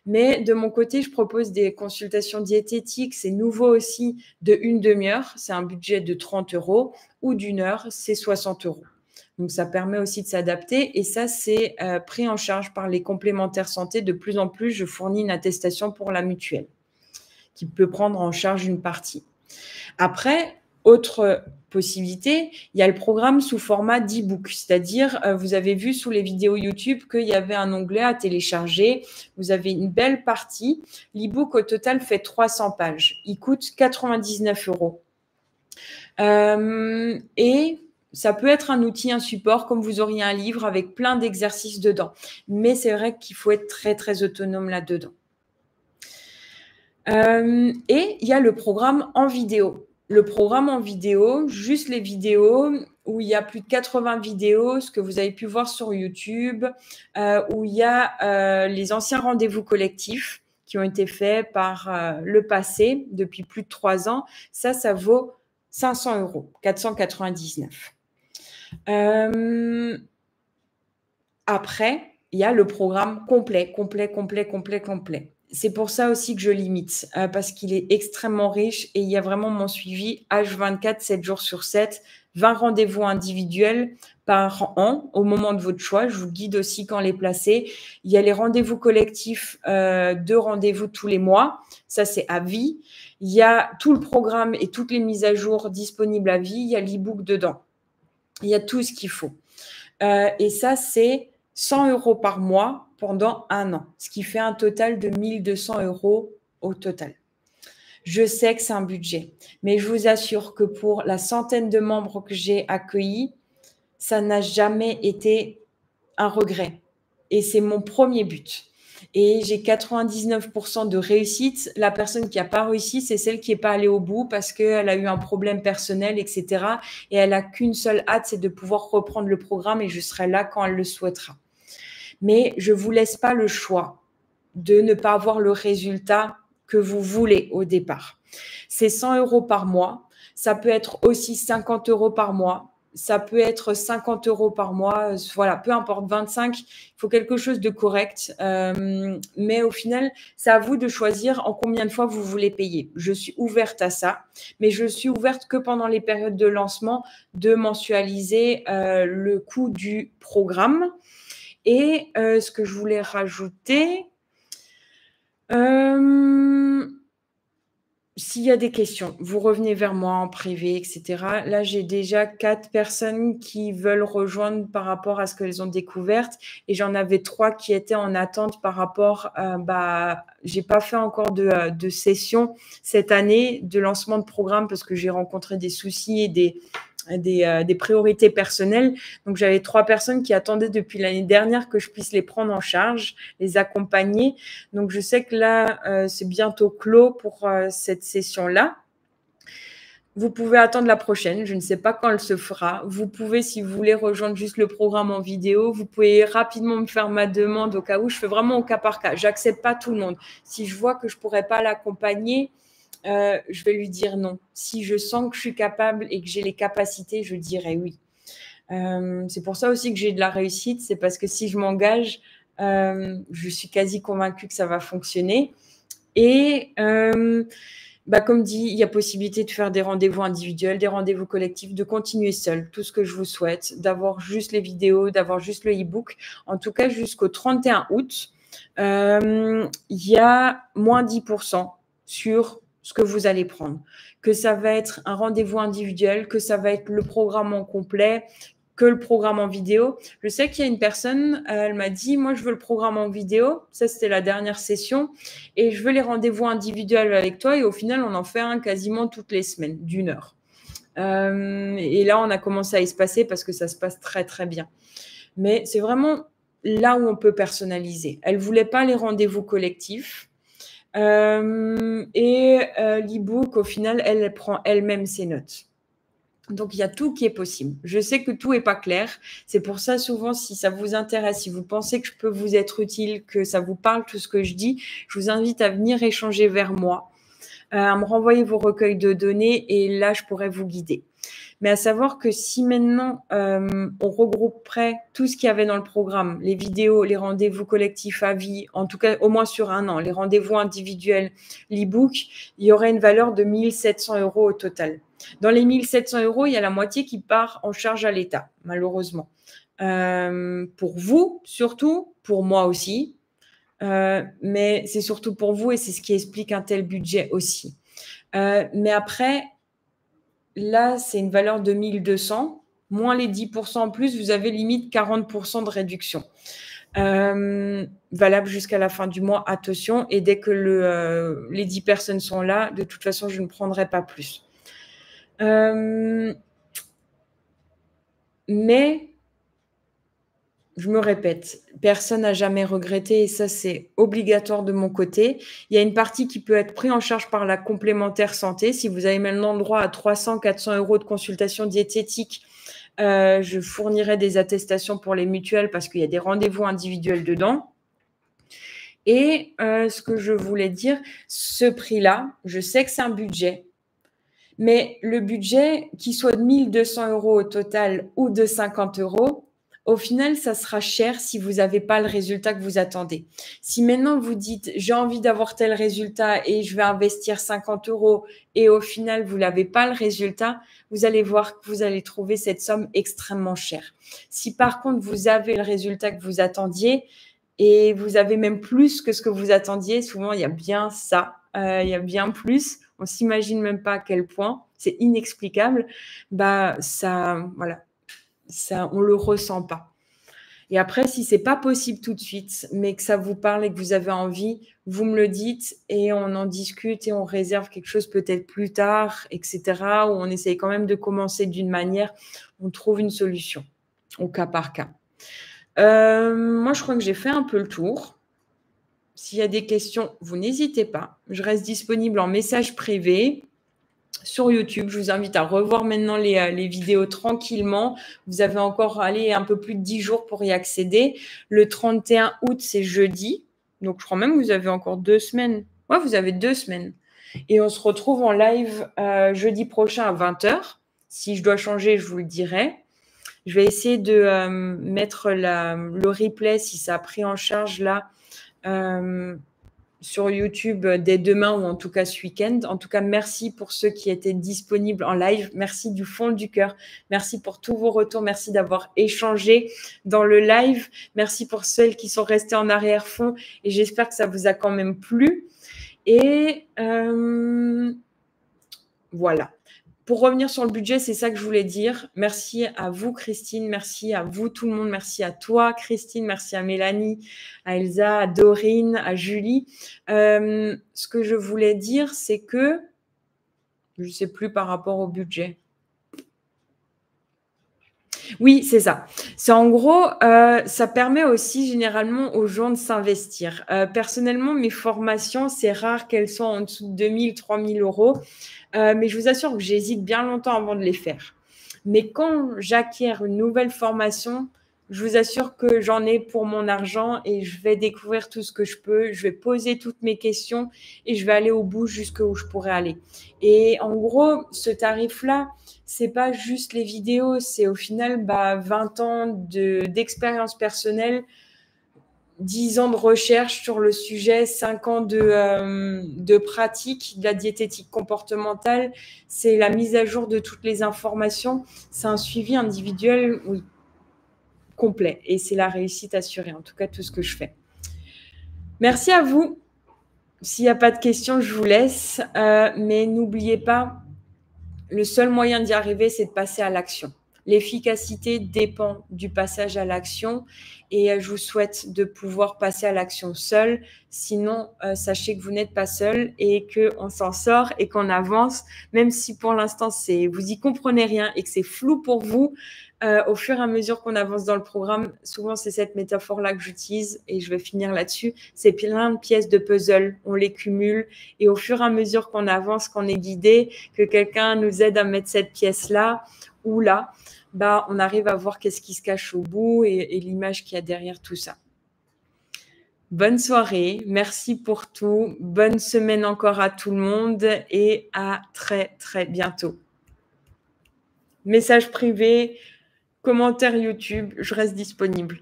Mais de mon côté, je propose des consultations diététiques. C'est nouveau aussi de 1 demi-heure. C'est un budget de 30 € ou d'1 heure, c'est 60 €. Donc, ça permet aussi de s'adapter et ça, c'est pris en charge par les complémentaires santé. De plus en plus, je fournis une attestation pour la mutuelle qui peut prendre en charge une partie. Après, autre possibilité, il y a le programme sous format d'e-book, c'est-à-dire, vous avez vu sous les vidéos YouTube qu'il y avait un onglet à télécharger. Vous avez une belle partie. L'e-book, au total, fait 300 pages. Il coûte 99 €. Et ça peut être un outil, un support, comme vous auriez un livre avec plein d'exercices dedans. Mais c'est vrai qu'il faut être très, très autonome là-dedans. Et il y a le programme en vidéo. Le programme en vidéo, juste les vidéos, où il y a plus de 80 vidéos, ce que vous avez pu voir sur YouTube, où il y a les anciens rendez-vous collectifs qui ont été faits par le passé depuis plus de 3 ans. Ça vaut 500 €, 499. Après, il y a le programme complet. C'est pour ça aussi que je limite, parce qu'il est extrêmement riche et il y a vraiment mon suivi H24, 7 jours sur 7, 20 rendez-vous individuels par an au moment de votre choix. Je vous guide aussi quand les placer. Il y a les rendez-vous collectifs, 2 rendez-vous tous les mois. Ça, c'est à vie. Il y a tout le programme et toutes les mises à jour disponibles à vie. Il y a l'e-book dedans. Il y a tout ce qu'il faut. Et ça, c'est 100 € par mois pendant 1 an, ce qui fait un total de 1 200 € au total. Je sais que c'est un budget, mais je vous assure que pour la centaine de membres que j'ai accueillis, ça n'a jamais été un regret. Et c'est mon premier but. Et j'ai 99% de réussite. La personne qui n'a pas réussi, c'est celle qui n'est pas allée au bout parce qu'elle a eu un problème personnel, etc. Et elle n'a qu'une seule hâte, c'est de pouvoir reprendre le programme et je serai là quand elle le souhaitera. Mais je ne vous laisse pas le choix de ne pas avoir le résultat que vous voulez au départ. C'est 100 € par mois. Ça peut être aussi 50 € par mois. Ça peut être 50 € par mois. Voilà, peu importe, 25. Il faut quelque chose de correct. Mais au final, c'est à vous de choisir en combien de fois vous voulez payer. Je suis ouverte à ça, mais je suis ouverte que pendant les périodes de lancement de mensualiser le coût du programme. Et ce que je voulais rajouter, s'il y a des questions, vous revenez vers moi en privé, etc. Là, j'ai déjà 4 personnes qui veulent rejoindre par rapport à ce qu'elles ont découvert et j'en avais 3 qui étaient en attente par rapport, j'ai pas fait encore de session cette année de lancement de programme parce que j'ai rencontré des soucis et des priorités personnelles. Donc, j'avais 3 personnes qui attendaient depuis l'année dernière que je puisse les prendre en charge, les accompagner. Donc, je sais que là, c'est bientôt clos pour cette session-là. Vous pouvez attendre la prochaine. Je ne sais pas quand elle se fera. Vous pouvez, si vous voulez rejoindre juste le programme en vidéo, vous pouvez rapidement me faire ma demande au cas où. Je fais vraiment au cas par cas. J'accepte pas tout le monde. Si je vois que je pourrais pas l'accompagner, je vais lui dire non. Si je sens que je suis capable et que j'ai les capacités, je dirai oui. C'est pour ça aussi que j'ai de la réussite. C'est parce que si je m'engage, je suis quasi convaincue que ça va fonctionner. Et comme dit, il y a possibilité de faire des rendez-vous individuels, des rendez-vous collectifs, de continuer seul. Tout ce que je vous souhaite, d'avoir juste les vidéos, d'avoir juste le e-book. En tout cas, jusqu'au 31 août, il y a moins 10% sur ce que vous allez prendre. Que ça va être un rendez-vous individuel, que ça va être le programme en complet, que le programme en vidéo. Je sais qu'il y a une personne, elle m'a dit, moi, je veux le programme en vidéo. Ça, c'était la dernière session. Et je veux les rendez-vous individuels avec toi. Et au final, on en fait un quasiment toutes les semaines, d'1 heure. Et là, on a commencé à espacer parce que ça se passe très, très bien. Mais c'est vraiment là où on peut personnaliser. Elle ne voulait pas les rendez-vous collectifs. L'e-book, au final, elle prend elle-même ses notes. Donc, il y a tout qui est possible. Je sais que tout n'est pas clair. C'est pour ça, souvent, si ça vous intéresse, si vous pensez que je peux vous être utile, que ça vous parle, tout ce que je dis, je vous invite à venir échanger vers moi, à me renvoyer vos recueils de données et là, je pourrais vous guider. Mais à savoir que si maintenant, on regrouperait tout ce qu'il y avait dans le programme, les vidéos, les rendez-vous collectifs à vie, en tout cas au moins sur 1 an, les rendez-vous individuels, l'e-book, il y aurait une valeur de 1 700 € au total. Dans les 1 700 €, il y a la moitié qui part en charge à l'État, malheureusement. Pour vous, surtout, pour moi aussi, mais c'est surtout pour vous et c'est ce qui explique un tel budget aussi. Mais après, là, c'est une valeur de 1 200, moins les 10% en plus, vous avez limite 40% de réduction. Valable jusqu'à la fin du mois, attention. Et dès que les 10 personnes sont là, de toute façon, je ne prendrai pas plus. Mais, je me répète, personne n'a jamais regretté et ça, c'est obligatoire de mon côté. Il y a une partie qui peut être prise en charge par la complémentaire santé. Si vous avez maintenant le droit à 300, 400 € de consultation diététique, Je fournirai des attestations pour les mutuelles parce qu'il y a des rendez-vous individuels dedans. Et ce que je voulais dire, ce prix-là, je sais que c'est un budget, mais le budget, qu'il soit de 1 200 € au total ou de 50 €, au final, ça sera cher si vous n'avez pas le résultat que vous attendez. Si maintenant vous dites j'ai envie d'avoir tel résultat et je vais investir 50 € et au final vous n'avez pas le résultat, vous allez voir que vous allez trouver cette somme extrêmement chère. Si par contre vous avez le résultat que vous attendiez et vous avez même plus que ce que vous attendiez, souvent il y a bien ça, il y a bien plus. On s'imagine même pas à quel point, c'est inexplicable. Bah ça, voilà, ça, on le ressent pas. Et après, si c'est pas possible tout de suite, mais que ça vous parle et que vous avez envie, vous me le dites et on en discute et on réserve quelque chose peut-être plus tard, etc. Ou on essaye quand même de commencer d'une manière, on trouve une solution au cas par cas. Moi, je crois que j'ai fait un peu le tour. S'il y a des questions, vous n'hésitez pas. Je reste disponible en message privé sur YouTube. Je vous invite à revoir maintenant les vidéos tranquillement. Vous avez encore un peu plus de 10 jours pour y accéder. Le 31 août, c'est jeudi. Donc, je crois même que vous avez encore 2 semaines. Ouais, vous avez 2 semaines. Et on se retrouve en live jeudi prochain à 20 h. Si je dois changer, je vous le dirai. Je vais essayer de mettre le replay, si ça a pris en charge là, sur YouTube dès demain ou en tout cas ce week-end. En tout cas, merci pour ceux qui étaient disponibles en live. Merci du fond du cœur. Merci pour tous vos retours. Merci d'avoir échangé dans le live. Merci pour celles qui sont restées en arrière-fond et j'espère que ça vous a quand même plu. Et voilà. Pour revenir sur le budget, c'est ça que je voulais dire. Merci à vous, Christine. Merci à vous, tout le monde. Merci à toi, Christine. Merci à Mélanie, à Elsa, à Dorine, à Julie. Ce que je voulais dire, c'est que je ne sais plus par rapport au budget. Oui, c'est ça. C'est en gros, ça permet aussi généralement aux gens de s'investir. Personnellement, mes formations, c'est rare qu'elles soient en dessous de 2 000, 3 000 €. Mais je vous assure que j'hésite bien longtemps avant de les faire. Mais quand j'acquiers une nouvelle formation, je vous assure que j'en ai pour mon argent et je vais découvrir tout ce que je peux, je vais poser toutes mes questions et je vais aller au bout jusqu'où je pourrais aller. Et en gros, ce tarif-là, c'est pas juste les vidéos, c'est au final 20 ans d'expérience personnelle, 10 ans de recherche sur le sujet, 5 ans de pratique de la diététique comportementale. C'est la mise à jour de toutes les informations. C'est un suivi individuel, oui, complet. Et c'est la réussite assurée, en tout cas, tout ce que je fais. Merci à vous. S'il n'y a pas de questions, je vous laisse. Mais n'oubliez pas, le seul moyen d'y arriver, c'est de passer à l'action. L'efficacité dépend du passage à l'action et je vous souhaite de pouvoir passer à l'action seul. Sinon, sachez que vous n'êtes pas seul et qu'on s'en sort et qu'on avance, même si pour l'instant, vous y comprenez rien et que c'est flou pour vous. Au fur et à mesure qu'on avance dans le programme, souvent c'est cette métaphore-là que j'utilise et je vais finir là-dessus. C'est plein de pièces de puzzle, on les cumule et au fur et à mesure qu'on avance, qu'on est guidé, que quelqu'un nous aide à mettre cette pièce-là ou là, on arrive à voir qu'est-ce qui se cache au bout et l'image qu'il y a derrière tout ça. Bonne soirée, merci pour tout, bonne semaine encore à tout le monde et à très très bientôt. Message privé, commentaire YouTube, je reste disponible.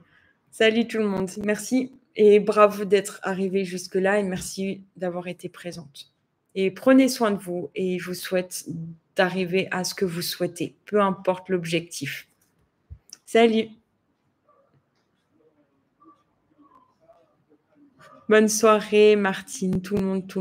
Salut tout le monde, merci et bravo d'être arrivé jusque-là et merci d'avoir été présente. Et prenez soin de vous et je vous souhaite d'arriver à ce que vous souhaitez, peu importe l'objectif. Salut. Bonne soirée, Martine, tout le monde.